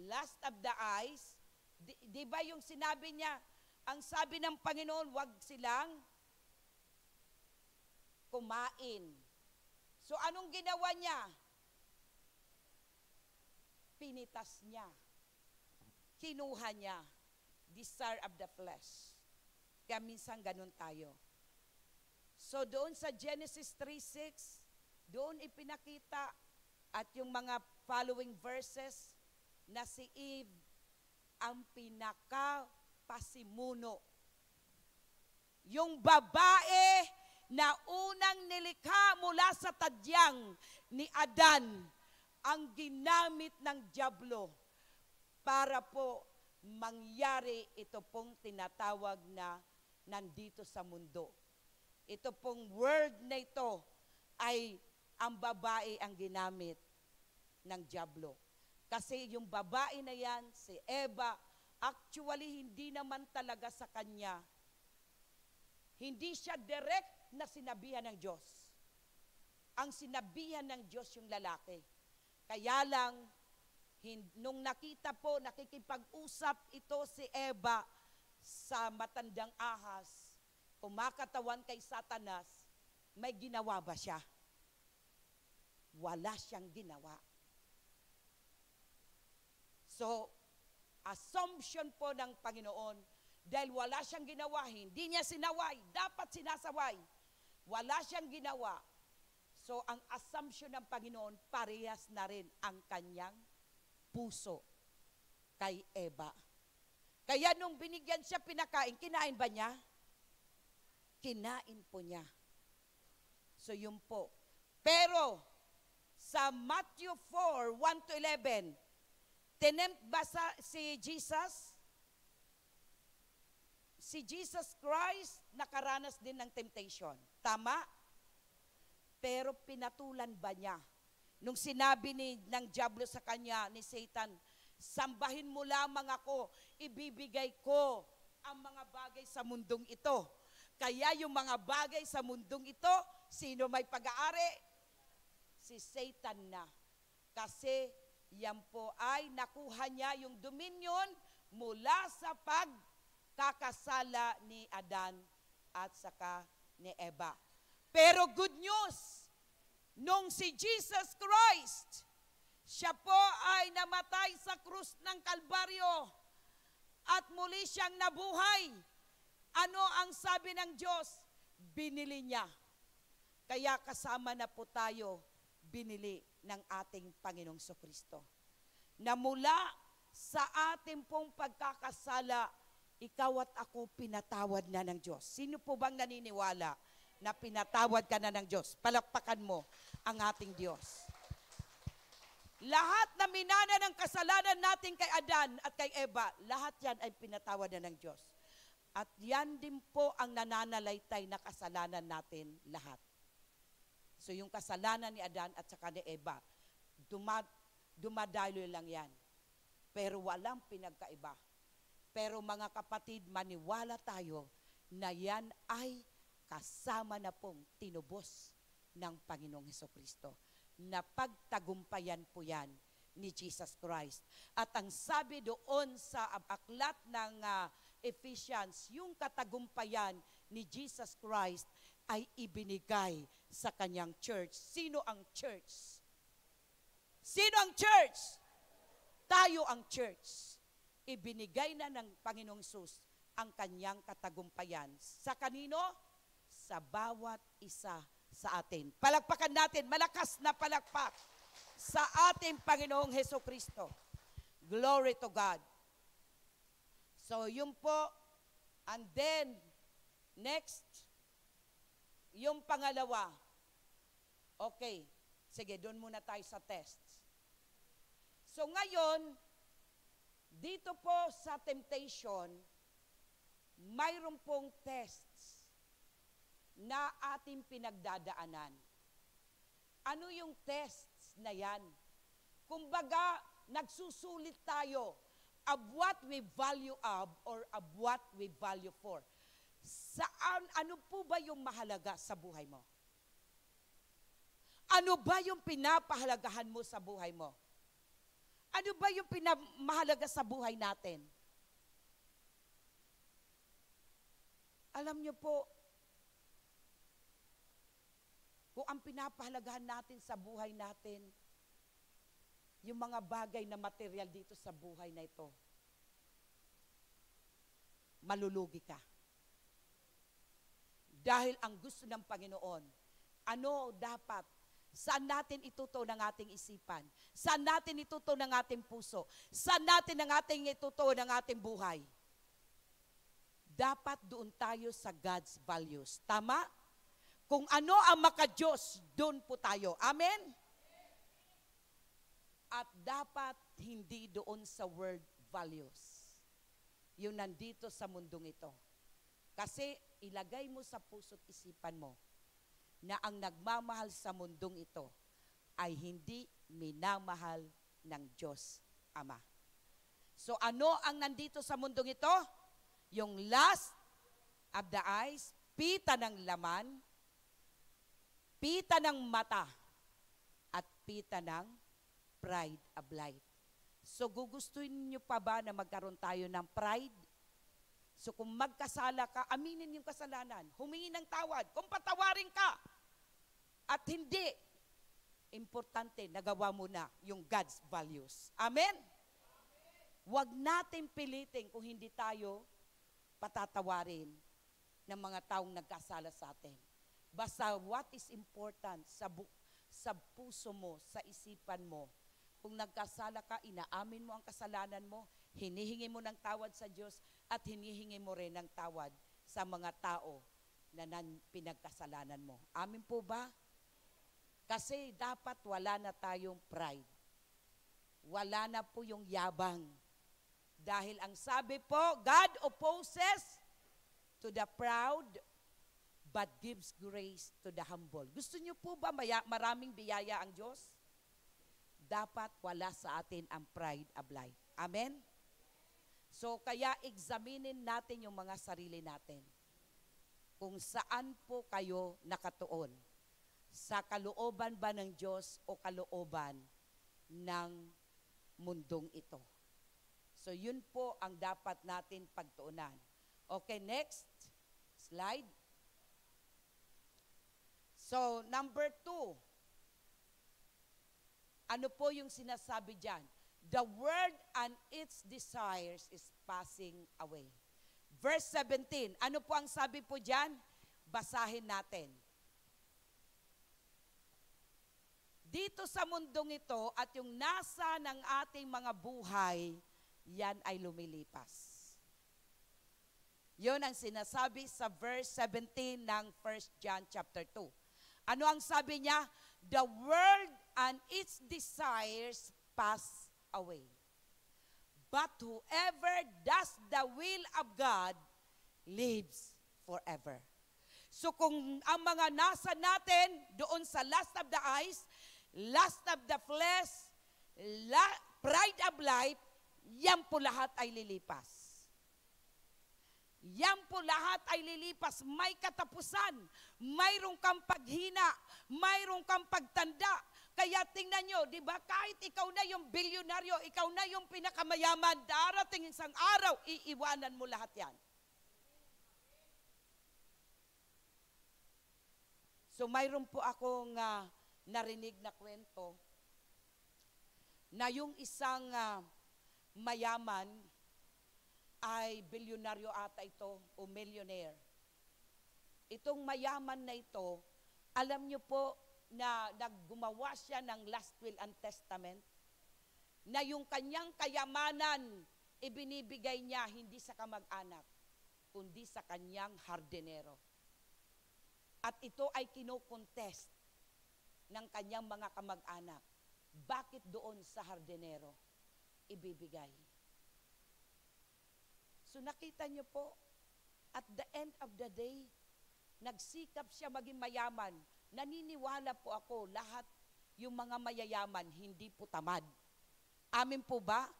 A: lust of the eyes. Di ba yung sinabi niya, ang sabi ng Panginoon, wag silang kumain. So anong ginawa niya? Pinitas niya. Kinuha niya. Desire of the flesh. Kaya minsan ganun tayo. So doon sa Genesis 3:6, doon ipinakita at yung mga following verses na si Eve ang pinakapasimuno. Yung babae na unang nilikha mula sa tadyang ni Adan ang ginamit ng dyablo para po mangyari ito pong tinatawag na nandito sa mundo. Ito pong word na ito ay ang babae ang ginamit ng dyablo. Kasi yung babae na yan, si Eva, actually hindi naman talaga sa kanya. Hindi siya direct na sinabihan ng Diyos. Ang sinabihan ng Diyos yung lalaki. Kaya lang, nung nakita po, nakikipag-usap ito si Eva sa matandang ahas, kumakatawan kay Satanas, may ginawa ba siya? Wala siyang ginawa. So, assumption po ng Panginoon, dahil wala siyang ginawa, hindi niya sinaway, dapat sinasaway. Wala siyang ginawa. So, ang assumption ng Panginoon, parehas na rin ang kanyang puso kay Eva. Kaya nung binigyan siya pinakain, kinain ba niya? Kinain po niya. So yun po. Pero sa Matthew 4, 1-11, tinempt ba si Jesus? Si Jesus Christ nakaranas din ng temptation. Tama? Pero pinatulan ba niya? Nung sinabi ng dyablo sa kanya, ni Satan, sambahin mo lamang ako, ibibigay ko ang mga bagay sa mundong ito. Kaya yung mga bagay sa mundong ito, sino may pag-aari? Si Satan na. Kasi yan po ay nakuha niya yung dominion mula sa pagkakasala ni Adan at saka ni Eva. Pero good news, nung si Jesus Christ, siya po ay namatay sa krus ng Kalbaryo at muli siyang nabuhay. Ano ang sabi ng Diyos? Binili niya. Kaya kasama na po tayo binili ng ating Panginoong Kristo. Na mula sa ating pong pagkakasala, ikaw at ako pinatawad na ng Diyos. Sino po bang naniniwala na pinatawad ka na ng Diyos? Palakpakan mo ang ating Diyos. Lahat na minana ng kasalanan natin kay Adan at kay Eva, lahat yan ay pinatawad na ng Diyos. At yan din po ang nananalaytay na kasalanan natin lahat. So yung kasalanan ni Adan at saka ni Eva, dumadaloy lang yan. Pero walang pinagkaiba. Pero mga kapatid, maniwala tayo na yan ay kasama na pong tinubos ng Panginoong Hesukristo. Na pagtagumpayan po yan ni Jesus Christ. At ang sabi doon sa aklat ng Ephesians, yung katagumpayan ni Jesus Christ ay ibinigay sa kanyang church. Sino ang church? Sino ang church? Tayo ang church. Ibinigay na ng Panginoong Hesus ang kanyang katagumpayan. Sa kanino? Sa bawat isa sa atin. Palakpakan natin, malakas na palakpak sa ating Panginoong Hesukristo. Glory to God. So, yun po. And then, next, yung pangalawa. Okay. Sige, doon muna tayo sa tests. So, ngayon, dito po sa temptation, mayroon pong tests na ating pinagdadaanan. Ano yung tests na yan? Kumbaga, nagsusulit tayo of what we value of or of what we value for. Saan, ano po ba yung mahalaga sa buhay mo? Ano ba yung pinapahalagahan mo sa buhay mo? Ano ba yung pinamahalaga sa buhay natin? Alam niyo po, kung ang pinapahalagahan natin sa buhay natin, yung mga bagay na material dito sa buhay na ito, malulugi ka. Dahil ang gusto ng Panginoon, ano dapat, saan natin itutuon ang ating isipan, saan natin itutuon ang ating puso, saan natin ang ating itutuon ang ating buhay. Dapat doon tayo sa God's values. Tama? Kung ano ang maka-Diyos, doon po tayo. Amen? At dapat hindi doon sa word values. Yung nandito sa mundong ito. Kasi ilagay mo sa puso't isipan mo na ang nagmamahal sa mundong ito ay hindi minamahal ng Diyos Ama. So ano ang nandito sa mundong ito? Yung lust of the eyes, pita ng laman, pita ng mata, at pita ng pride of life. So gugustuhin niyo pa ba na magkaroon tayo ng pride? So kung magkasala ka, aminin yung kasalanan, humingi ng tawad, kung patawarin ka, at hindi, importante, nagawa mo na yung God's values. Amen? Huwag natin pilitin kung hindi tayo patatawarin ng mga taong nagkasala sa atin. Basta what is important sa puso mo, sa isipan mo, kung nagkasala ka, inaamin mo ang kasalanan mo, hinihingi mo ng tawad sa Diyos, at hinihingi mo rin ng tawad sa mga tao na pinagkasalanan mo. Amin po ba? Kasi dapat wala na tayong pride. Wala na po yung yabang. Dahil ang sabi po, God opposes to the proud, but gives grace to the humble. Gusto niyo po ba maraming biyaya ang Diyos? Dapat wala sa atin ang pride of life. Amen? So, kaya examinin natin yung mga sarili natin. Kung saan po kayo nakatuon. Sa kalooban ba ng Diyos o kalooban ng mundong ito. So yun po ang dapat natin pagtuunan. Okay, next slide. So number 2, ano po yung sinasabi dyan? The world and its desires is passing away. Verse 17, ano po ang sabi po dyan? Basahin natin. Dito sa mundong ito at yung nasa ng ating mga buhay, yan ay lumilipas. Yun ang sinasabi sa verse 17 ng 1 John chapter 2. Ano ang sabi niya? The world and its desires pass away. But whoever does the will of God lives forever. So kung ang mga nasa natin doon sa lust of the eyes, lust of the flesh, pride of life, yan po lahat ay lilipas. Yan po lahat ay lilipas. May katapusan. Mayroong kang paghina. Mayroong kang pagtanda. Kaya tingnan nyo, di ba, kahit ikaw na yung bilyonaryo, ikaw na yung pinakamayaman, darating isang araw, iiwanan mo lahat yan. So mayroon po akong narinig na kwento na yung isang mayaman ay bilyonaryo ata ito o millionaire. Itong mayaman na ito, alam nyo po na naggumawa siya ng last will and testament na yung kanyang kayamanan ibinibigay niya hindi sa kamag-anak, kundi sa kanyang hardinero. At ito ay kinokontest ng kanyang mga kamag-anak. Bakit doon sa hardinero ibibigay? So nakita niyo po, at the end of the day, nagsikap siya maging mayaman. Naniniwala po ako, lahat yung mga mayayaman, hindi po tamad. Amin po ba?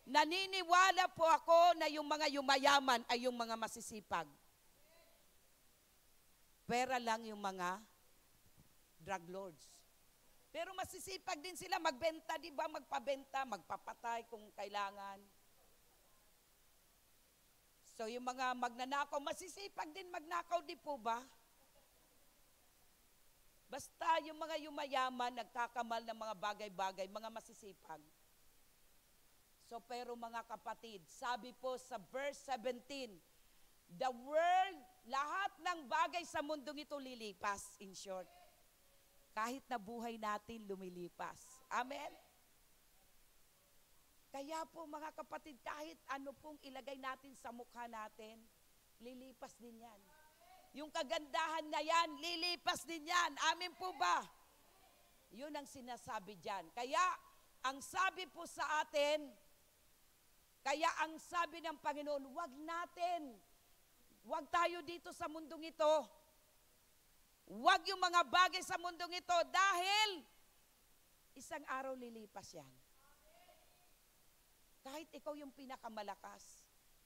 A: Naniniwala po ako na yung mga yumayaman ay yung mga masisipag. Pera lang yung mga drug lords. Pero masisipag din sila magbenta, di ba? Magpabenta, magpapatay kung kailangan. So yung mga magnanakaw, masisipag din magnakaw, di po ba? Basta yung mga yumayaman, nagkakamal ng mga bagay-bagay, mga masisipag. So pero mga kapatid, sabi po sa verse 17, the world, lahat ng bagay sa mundong ito lilipas, in short. Kahit na buhay natin, lumilipas. Amen? Kaya po mga kapatid, kahit ano pong ilagay natin sa mukha natin, lilipas din yan. Yung kagandahan na yan, lilipas din yan. Amin po ba? Yun ang sinasabi dyan. Kaya, ang sabi po sa atin, kaya ang sabi ng Panginoon, wag tayo dito sa mundong ito. Wag yung mga bagay sa mundong ito dahil isang araw lilipas yan. Kahit ikaw yung pinakamalakas,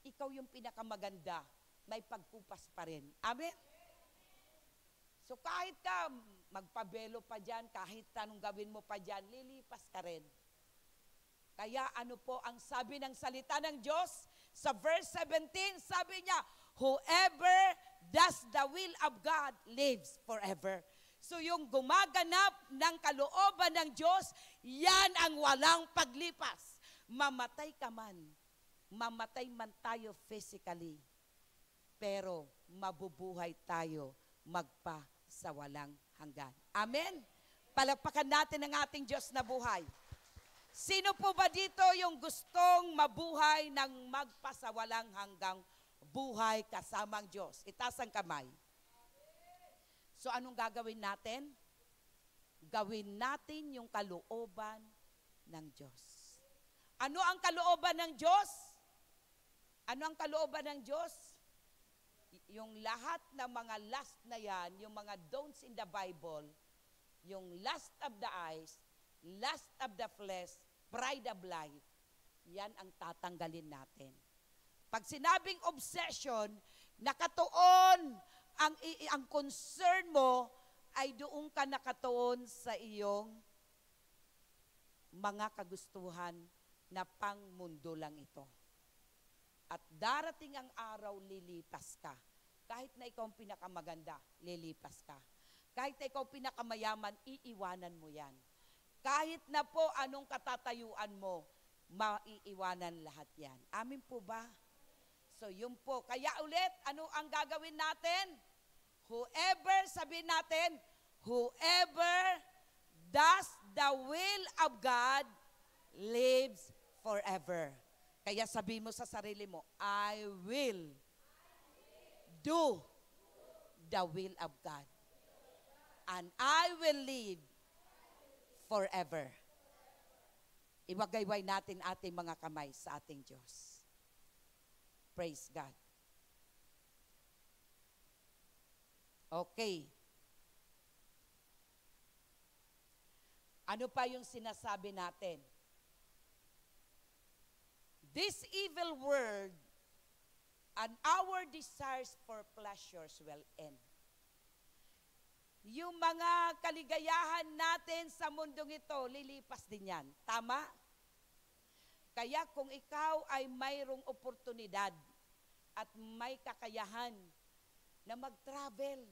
A: ikaw yung pinakamaganda, may pagkupas pa rin. Amen? So kahit ka magpabelo pa dyan, kahit anong gawin mo pa dyan, lilipas ka rin. Kaya ano po ang sabi ng salita ng Diyos? Sa verse 17, sabi niya, whoever does the will of God lives forever. So yung gumaganap ng kalooban ng Diyos, yan ang walang paglipas. Mamatay ka man, mamatay man tayo physically, pero mabubuhay tayo magpa sa walang hanggan. Amen? Palagpakan natin ang ating Diyos na buhay. Sino po ba dito yung gustong mabuhay ng magpasawalang hanggang buhay kasamang Diyos? Itaas ang kamay. So anong gagawin natin? Gawin natin yung kalooban ng Diyos. Ano ang kalooban ng Diyos? Ano ang kalooban ng Diyos? Yung lahat ng mga lust na yan, yung mga don'ts in the Bible, yung lust of the eyes, lust of the flesh, pride of life, yan ang tatanggalin natin. Pag sinabing obsession, nakatuon, ang concern mo ay doon ka nakatuon sa iyong mga kagustuhan na pangmundo lang ito. At darating ang araw, lilipas ka. Kahit na ikaw ang pinakamaganda, lilipas ka. Kahit na ikaw pinakamayaman, iiwanan mo yan. Kahit na po anong katatayuan mo, maiiwanan lahat yan. Amin po ba? So yun po. Kaya ulit, ano ang gagawin natin? Whoever, sabihin natin, whoever does the will of God lives forever. Kaya sabihin mo sa sarili mo, I will do the will of God. And I will live forever. Iwagayway natin ating mga kamay sa ating Diyos. Praise God. Okay. Ano pa yung sinasabi natin? This evil world and our desires for pleasures will end. Yung mga kaligayahan natin sa mundong ito, lilipas din yan. Tama? Kaya kung ikaw ay mayroong oportunidad at may kakayahan na mag-travel,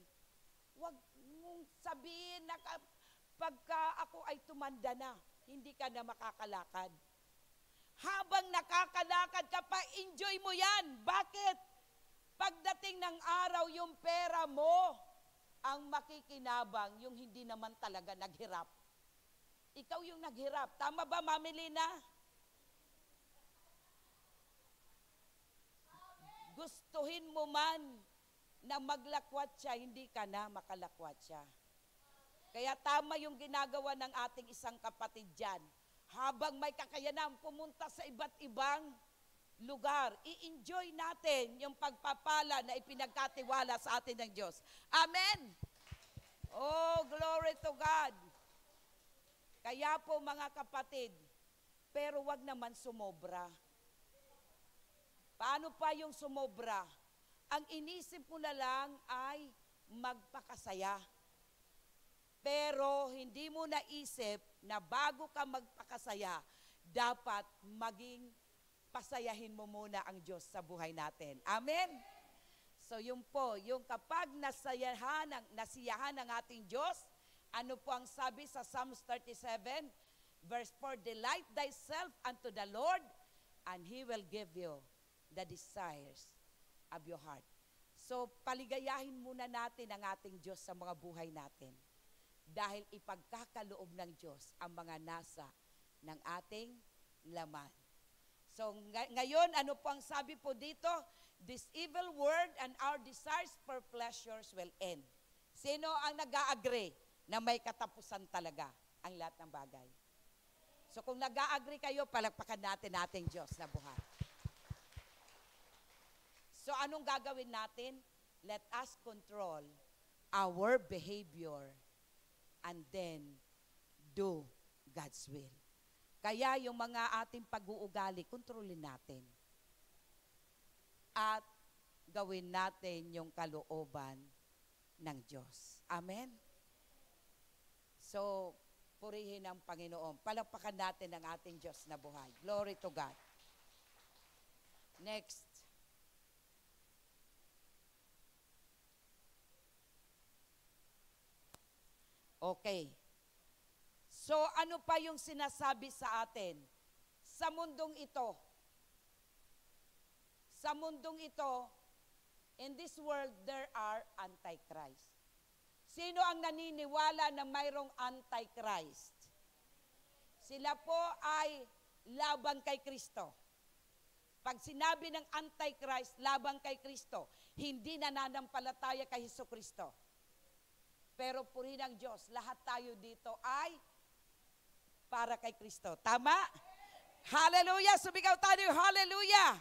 A: huwag mong sabihin na pagka ako ay tumanda na, hindi ka na makakalakad. Habang nakakalakad ka pa, enjoy mo yan. Bakit? Pagdating ng araw, yung pera mo ang makikinabang, yung hindi naman talaga naghirap. Ikaw yung naghirap. Tama ba, Mami Lina? Gustuhin mo man na maglakwat siya, hindi ka na makalakwat siya. Kaya tama yung ginagawa ng ating isang kapatid dyan. Habang may kakayanan, pumunta sa iba't ibang lugar. I-enjoy natin yung pagpapala na ipinagkatiwala sa atin ng Diyos. Amen! Oh, glory to God! Kaya po mga kapatid, pero wag naman sumobra. Paano pa yung sumobra? Ang inisip mo na lang ay magpakasaya. Pero hindi mo naisip na bago ka magpakasaya, dapat maging pasayahin mo muna ang Diyos sa buhay natin. Amen? So yun po, yung kapag nasiyahan ng ating Diyos, ano po ang sabi sa Psalms 37, verse 4, delight thyself unto the Lord, and He will give you the desires of your heart. So paligayahin muna natin ang ating Diyos sa mga buhay natin. Dahil ipagkakaloob ng Diyos ang mga nasa ng ating laman. So ngayon, ano po ang sabi po dito? This evil world and our desires for pleasures will end. Sino ang nag-a-agree na may katapusan talaga ang lahat ng bagay? So kung nag-a-agree kayo, palakpakan natin ating Diyos na buhay. So anong gagawin natin? Let us control our behavior and then do God's will. Kaya yung mga ating pag-uugali, kontrolin natin. At gawin natin yung kalooban ng Diyos. Amen? So, purihin ang Panginoon. Palakpakan natin ang ating Diyos na buhay. Glory to God. Next. Okay. So ano pa yung sinasabi sa atin? Sa mundong ito, in this world, there are antichrist. Sino ang naniniwala na mayroong antichrist? Sila po ay laban kay Kristo. Pag sinabi ng antichrist, laban kay Kristo, hindi nananampalataya kay Hesukristo. Pero purihin ng Diyos, lahat tayo dito ay para kay Kristo. Tama? Hallelujah! Sumigaw tayo, hallelujah!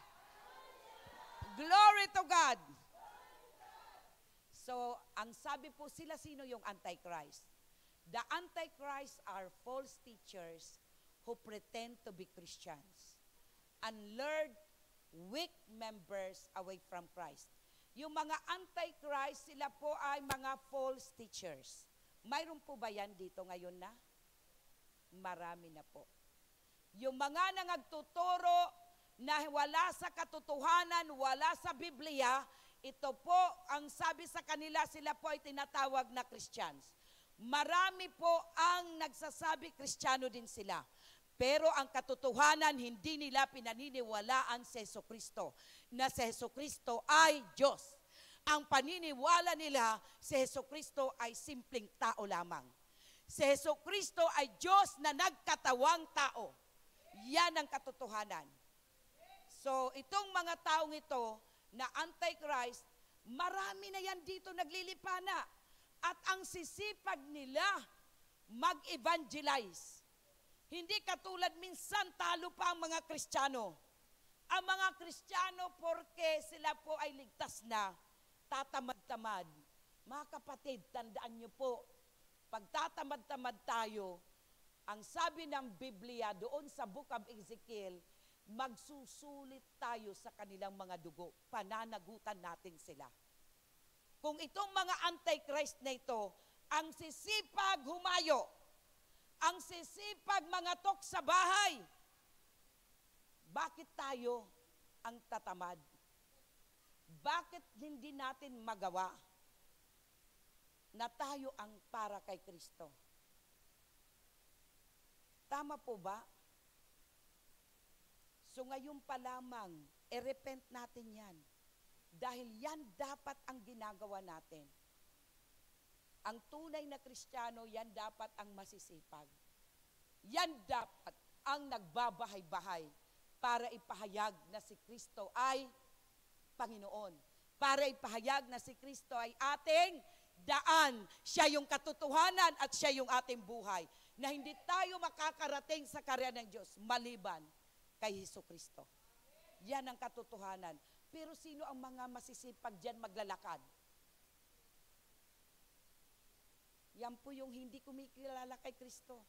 A: Glory to God! So, ang sabi po sila, sino yung Antichrist? The Antichrist are false teachers who pretend to be Christians and lured weak members away from Christ. Yung mga Antichrist, sila po ay mga false teachers. Mayroon po ba yan dito ngayon na? Marami na po. Yung mga nangagtuturo na wala sa katotohanan, wala sa Biblia, ito po ang sabi sa kanila, sila po ay tinatawag na Christians. Marami po ang nagsasabi Kristiyano din sila. Pero ang katotohanan, hindi nila pinaniniwalaan si Jesucristo, na si Jesucristo ay Diyos. Ang paniniwala nila, si Jesucristo ay simpleng tao lamang. Si Jesucristo ay Diyos na nagkatawang tao. Yan ang katotohanan. So, itong mga taong ito na Antichrist, marami na yan dito naglilipana. At ang sisipag nila mag-evangelize. Hindi katulad minsan talo pa ang mga Kristiyano. Ang mga Kristiyano, porke sila po ay ligtas na, tatamad-tamad. Mga kapatid, tandaan niyo po, pag tatamad-tamad tayo, ang sabi ng Biblia doon sa Book of Ezekiel, magsusulit tayo sa kanilang mga dugo. Pananagutan natin sila. Kung itong mga Antichrist na ito, ang sisipag humayo, ang sisipag mangatok sa bahay, bakit tayo ang tatamad? Bakit hindi natin magawa na tayo ang para kay Kristo? Tama po ba? So ngayon pa lamang, i-repent natin yan. Dahil yan dapat ang ginagawa natin. Ang tunay na Kristiyano, yan dapat ang masisipag. Yan dapat ang nagbabahay-bahay para ipahayag na si Kristo ay Panginoon. Para ipahayag na si Kristo ay ating daan. Siya yung katotohanan at siya yung ating buhay. Na hindi tayo makakarating sa karya ng Diyos maliban kay Jesucristo. Yan ang katotohanan. Pero sino ang mga masisipag dyan maglalakad? Yan po yung hindi kumikilala kay Kristo.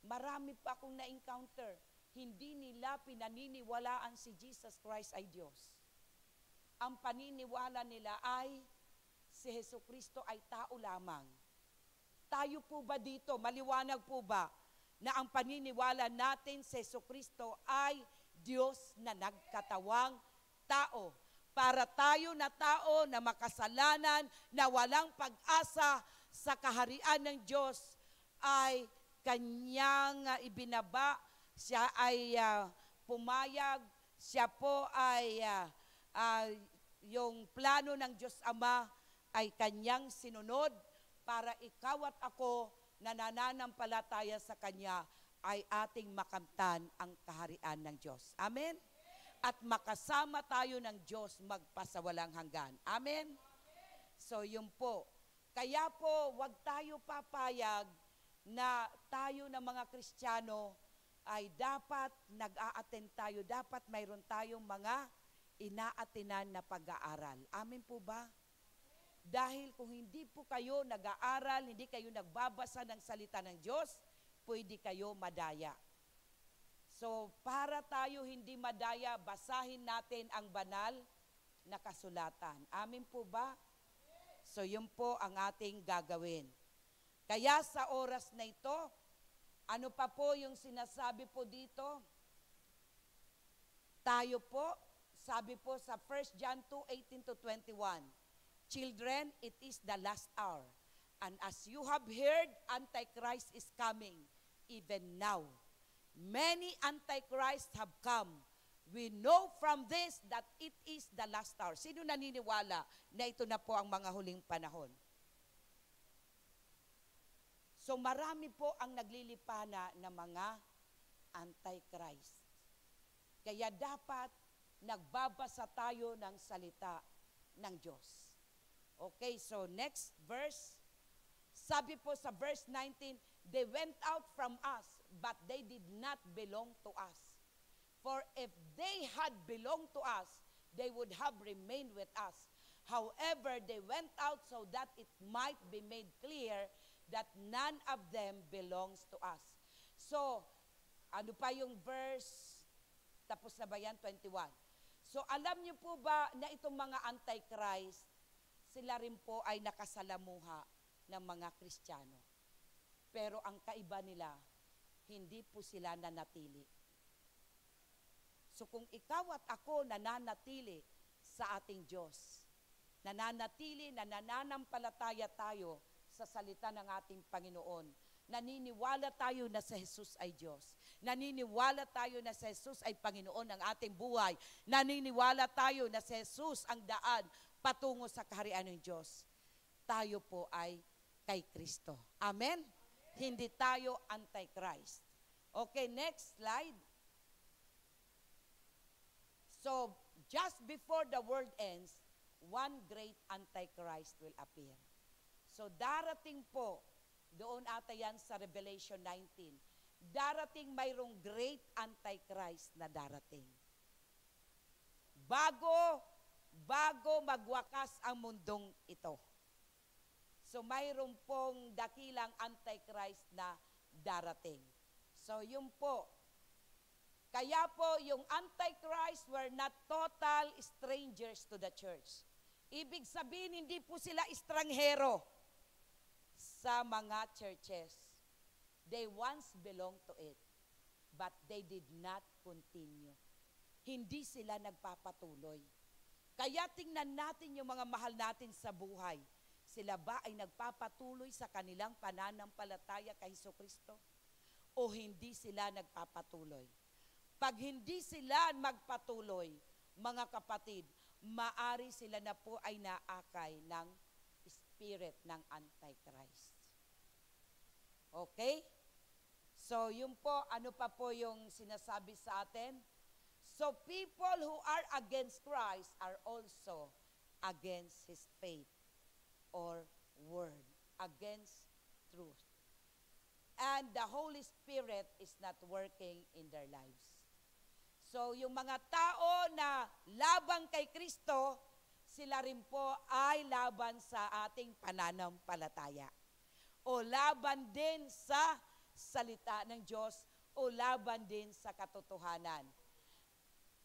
A: Marami pa akong na-encounter. Hindi nila pinaniniwalaan si Jesus Christ ay Diyos. Ang paniniwala nila ay si Jesucristo ay tao lamang. Tayo po ba dito, maliwanag po ba, na ang paniniwala natin si Jesucristo ay Diyos na nagkatawang tao. Para tayo na tao na makasalanan, na walang pag-asa sa kaharian ng Diyos, ay kanyang ibinaba, siya ay pumayag, siya po ay yung plano ng Diyos Ama ay kanyang sinunod para ikaw at ako na nananampalataya sa Kanya ay ating makamtan ang kaharian ng Diyos. Amen? At makasama tayo ng Diyos magpasawalang hanggan. Amen? So yun po. Kaya po, wag tayo papayag na tayo na mga Kristiyano ay dapat nag-a-attend tayo, dapat mayroon tayong mga ina-attenan na pag-aaral. Amen po ba? Dahil kung hindi po kayo nag-aaral, hindi kayo nagbabasa ng salita ng Diyos, pwede kayo madaya. So, para tayo hindi madaya, basahin natin ang banal na kasulatan. Amen po ba? So, yun po ang ating gagawin. Kaya sa oras na ito, ano pa po yung sinasabi po dito? Tayo po, sabi po sa 1 John 2:18-21, Children, it is the last hour. And as you have heard, Antichrist is coming, even now. Many Antichrists have come. We know from this that it is the last hour. Sino naniniwala na ito na po ang mga huling panahon? So marami po ang naglilipana na mga Antichrist. Kaya dapat nagbabasa tayo ng salita ng Diyos. Okay, so next verse. Sabi po sa verse 19, they went out from us, but they did not belong to us. For if they had belonged to us, they would have remained with us. However, they went out so that it might be made clear that none of them belongs to us. So, ano pa yung verse? Tapos na ba yan? 21. So, alam niyo po ba na itong mga Antichrist, sila rin po ay nakasalamuha ng mga Kristiyano. Pero ang kaiba nila, hindi po sila nanatili. So kung ikaw at ako nananatili sa ating Diyos, nananampalataya tayo sa salita ng ating Panginoon, naniniwala tayo na si Jesus ay Diyos, naniniwala tayo na si Jesus ay Panginoon ng ating buhay, naniniwala tayo na si Jesus ang daan patungo sa kaharian ng Diyos, tayo po ay kay Kristo. Amen? Hindi tayo anti-Christ. Okay, next slide. So, just before the world ends, one great antichrist will appear. So, darating po, doon ata yan sa Revelation 19, darating mayroong great antichrist na darating. Bago magwakas ang mundong ito. So, mayroon pong dakilang antichrist na darating. So, yun po. Kaya po, yung Antichrist were not total strangers to the church. Ibig sabihin, hindi po sila estranghero sa mga churches. They once belonged to it, but they did not continue. Hindi sila nagpapatuloy. Kaya tingnan natin yung mga mahal natin sa buhay. Sila ba ay nagpapatuloy sa kanilang pananampalataya kay Jesucristo? O hindi sila nagpapatuloy? Pag hindi sila magpatuloy, mga kapatid, maari sila na po ay naakay ng spirit ng Antichrist. Okay? So, yun po, ano pa po yung sinasabi sa atin? So, people who are against Christ are also against His faith or word, against truth. And the Holy Spirit is not working in their lives. So, yung mga tao na laban kay Kristo, sila rin po ay laban sa ating pananampalataya. O laban din sa salita ng Diyos, o laban din sa katotohanan.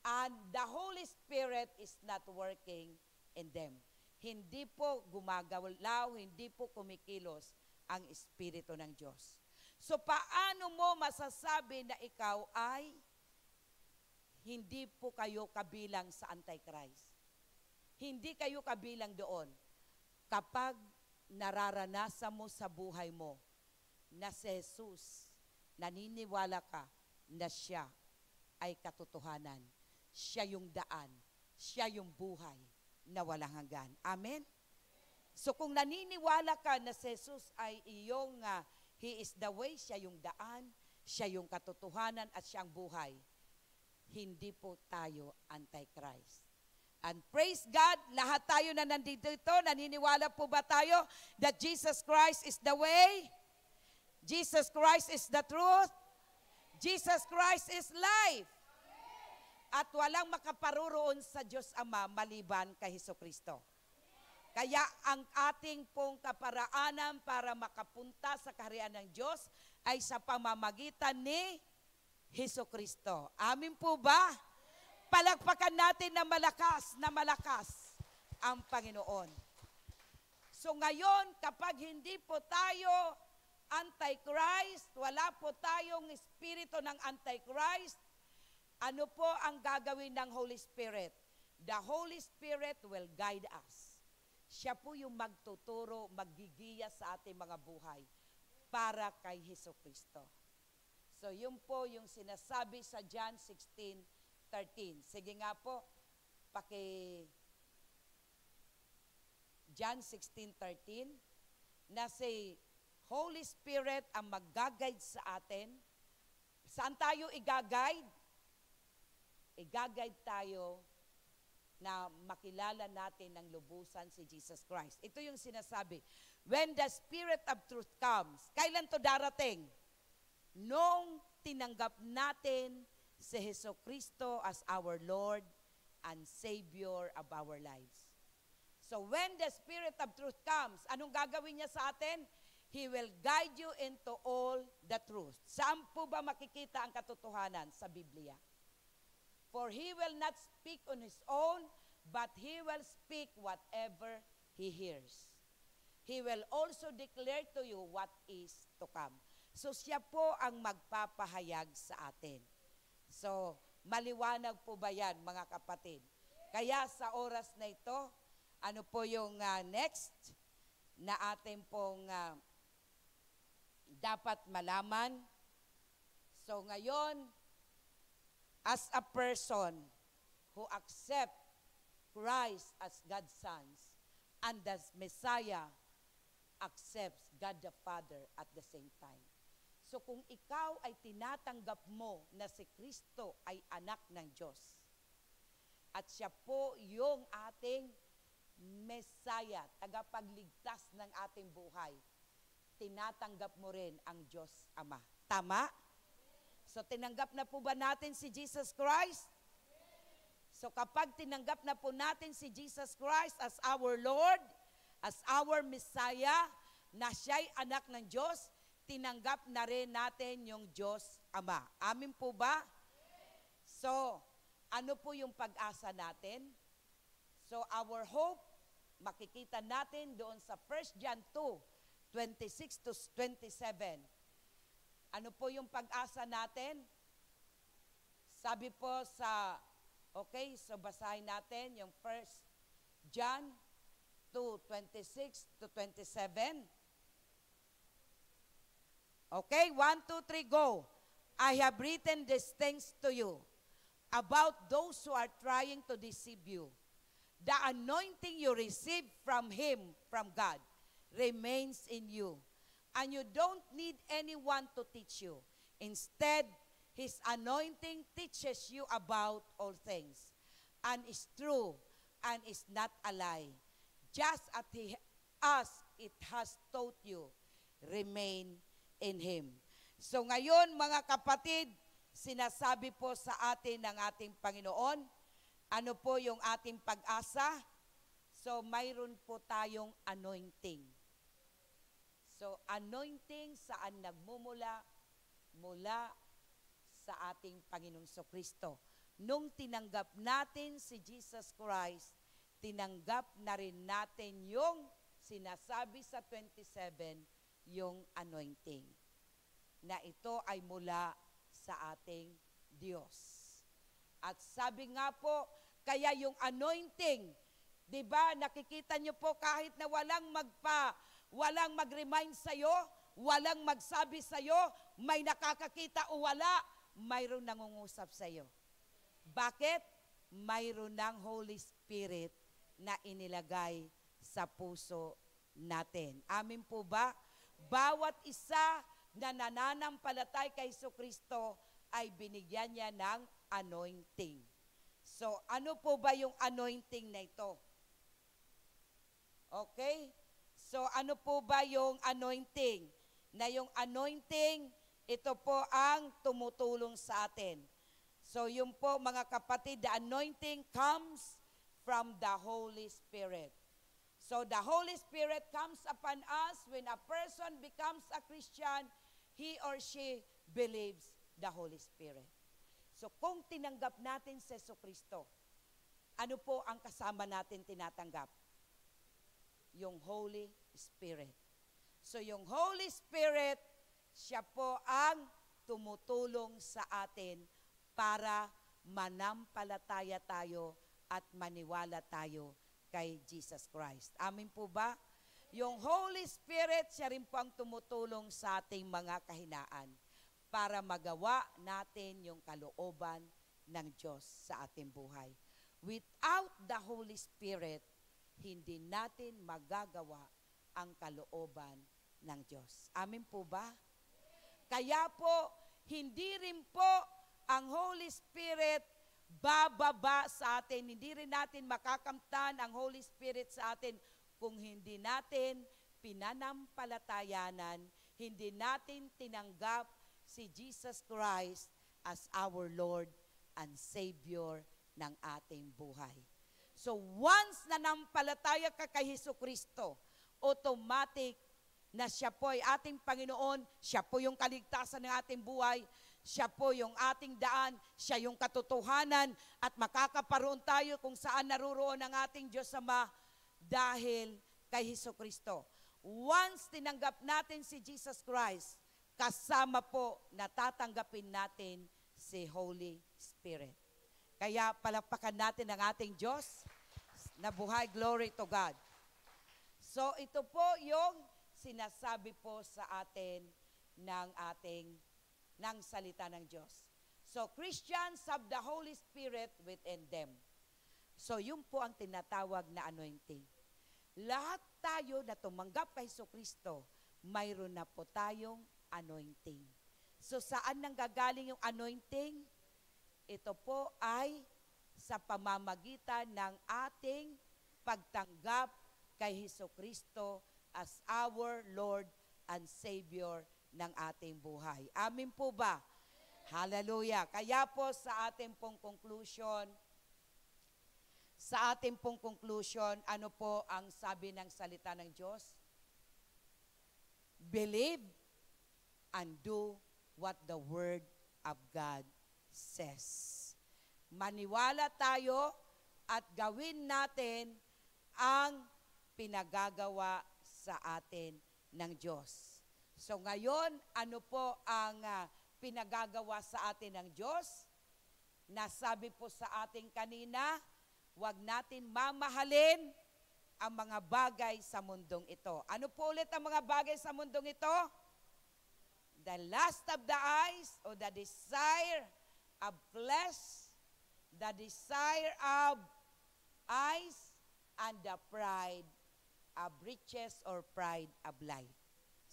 A: And the Holy Spirit is not working in them. Hindi po gumagalaw, hindi po kumikilos ang Espiritu ng Diyos. So, paano mo masasabi na ikaw ay hindi po kayo kabilang sa Antichrist? Hindi kayo kabilang doon. Kapag nararanasan mo sa buhay mo na si Jesus, naniniwala ka na siya ay katotohanan. Siya yung daan. Siya yung buhay na walang hanggan. Amen? So kung naniniwala ka na si Jesus ay iyong, He is the way, siya yung daan, siya yung katotohanan at siyang buhay, hindi po tayo Antichrist. And praise God, lahat tayo na nandito ito, naniniwala po ba tayo that Jesus Christ is the way? Jesus Christ is the truth? Jesus Christ is life. At walang makaparuroon sa Diyos Ama maliban kay Jesucristo. Kaya ang ating pong kaparaanan para makapunta sa kaharian ng Diyos ay sa pamamagitan ni Jesucristo. Amin po ba? Palakpakan natin na malakas ang Panginoon. So ngayon, kapag hindi po tayo Antichrist, wala po tayong espiritu ng Antichrist, ano po ang gagawin ng Holy Spirit? The Holy Spirit will guide us. Siya po yung magtuturo, maggigiya sa ating mga buhay para kay Jesucristo. So yun po yung sinasabi sa John 16:13. Sige nga po, John 16:13, na si Holy Spirit ang mag-guide sa atin. Saan tayo i-guide? I-guide tayo na makilala natin ng lubusan si Jesus Christ. Ito yung sinasabi, when the Spirit of truth comes, kailan to darating? Nung tinanggap natin si Jesucristo as our Lord and Savior of our lives. So when the Spirit of truth comes, anong gagawin niya sa atin? He will guide you into all the truth. Saan po ba makikita ang katotohanan? Sa Biblia. For He will not speak on His own, but He will speak whatever He hears. He will also declare to you what is to come. So siya po ang magpapahayag sa atin. So, maliwanag po ba yan, mga kapatid? Kaya sa oras na ito, ano po yung next na atin pong dapat malaman? So ngayon, as a person who accept Christ as God's sons, and the Messiah accepts God the Father at the same time. So kung ikaw ay tinatanggap mo na si Kristo ay anak ng Diyos, at siya po yung ating Messiah, tagapagligtas ng ating buhay, tinatanggap mo rin ang Diyos Ama. Tama? So tinanggap na po ba natin si Jesus Christ? So kapag tinanggap na po natin si Jesus Christ as our Lord, as our Messiah, na siya'y anak ng Diyos, tinanggap na rin natin yung Diyos Ama. Amin po ba? So, ano po yung pag-asa natin? So, our hope, makikita natin doon sa 1 John 2, 26 to 27. Ano po yung pag-asa natin? Sabi po sa, okay, so basahin natin yung 1 John 2, 26 to 27. Okay, 1, 2, 3, go. I have written these things to you about those who are trying to deceive you. The anointing you receive from Him, from God, remains in you. And you don't need anyone to teach you. Instead, His anointing teaches you about all things, and is true, and is not a lie. Just as it has taught you, remain in Him. So ngayon, mga kapatid, sinasabi po sa atin ng ating Panginoon, ano po yung ating pag-asa? So mayroon po tayong anointing. So anointing saan nagmumula? Mula sa ating Panginoong Kristo. Nung tinanggap natin si Jesus Christ, tinanggap na rin natin yung sinasabi sa 27, yung anointing. Na ito ay mula sa ating Diyos. At sabi nga po, kaya yung anointing, di ba, nakikita nyo po kahit na walang mag-remind sa'yo, walang magsabi sa'yo, may nakakakita o wala, mayroon nangungusap sa'yo. Bakit? Mayroon ng Holy Spirit na inilagay sa puso natin. Amin po ba? Bawat isa na nananampalatay kay Jesucristo ay binigyan niya ng anointing. So, ano po ba yung anointing na ito? Okay? So, ano po ba yung anointing? Na yung anointing, ito po ang tumutulong sa atin. So, yung po mga kapatid, the anointing comes from the Holy Spirit. So, the Holy Spirit comes upon us when a person becomes a Christian, he or she believes the Holy Spirit. So, kung tinanggap natin si Jesucristo, ano po ang kasama natin tinatanggap? Yung Holy Spirit. So, yung Holy Spirit, siya po ang tumutulong sa atin para manampalataya tayo at maniwala tayo kay Jesus Christ. Amin po ba? Yung Holy Spirit, siya rin po ang tumutulong sa ating mga kahinaan para magawa natin yung kalooban ng Diyos sa ating buhay. Without the Holy Spirit, hindi natin magagawa ang kalooban ng Diyos. Amin po ba? Kaya po, hindi rin po ang Holy Spirit bababa sa atin. Hindi rin natin makakamtan ang Holy Spirit sa atin kung hindi natin pinanampalatayanan, hindi natin tinanggap si Jesus Christ as our Lord and Savior ng ating buhay. So once nanampalataya ka kay Jesucristo, automatic na siya po ay ating Panginoon, siya po yung kaligtasan ng ating buhay, siya po yung ating daan, siya yung katotohanan, at makakaparoon tayo kung saan naruroon ang ating Diyos Ama dahil kay Jesucristo. Once tinanggap natin si Jesus Christ, kasama po na tatanggapin natin si Holy Spirit. Kaya palakpakan natin ang ating Diyos na buhay. Glory to God. So ito po yung sinasabi po sa atin ng salita ng Diyos. So Christians have the Holy Spirit within them. So yun po ang tinatawag na anointing. Lahat tayo na tumanggap kay Kristo, mayroon na po tayong anointing. So saan nanggagaling yung anointing? Ito po ay sa pamamagitan ng ating pagtanggap kay Kristo as our Lord and Savior ng ating buhay. Amin po ba? Hallelujah. Kaya po sa ating pong conclusion, ano po ang sabi ng salita ng Diyos? Believe and do what the Word of God says. Maniwala tayo at gawin natin ang pinagagawa sa atin ng Diyos. So ngayon, ano po ang pinagagawa sa atin ng Diyos? Nasabi po sa ating kanina, huwag natin mamahalin ang mga bagay sa mundong ito. Ano po ulit ang mga bagay sa mundong ito? The lust of the eyes or the desire of flesh, the desire of eyes, and the pride of riches or pride of life.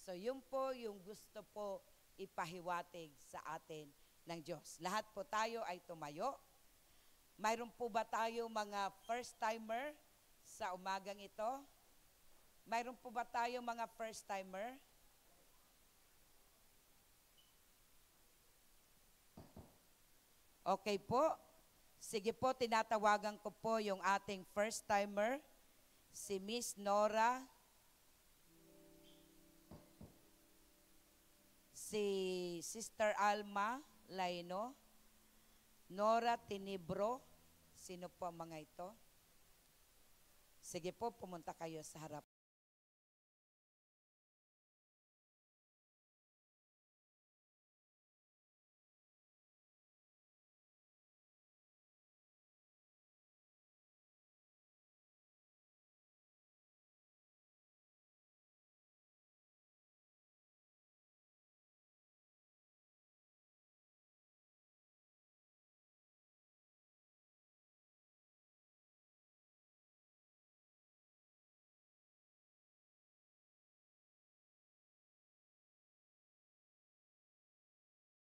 A: So yun po yung gusto po ipahiwatig sa atin ng Diyos. Lahat po tayo ay tumayo. Mayroon po ba tayo mga first-timer sa umagang ito? Mayroon po ba tayo mga first-timer? Okay po. Sige po, tinatawagan ko po yung ating first-timer, si Miss Nora, si Sister Alma Laino, Nora Tinibro. Sino po ang mga ito? Sige po, pumunta kayo sa harap.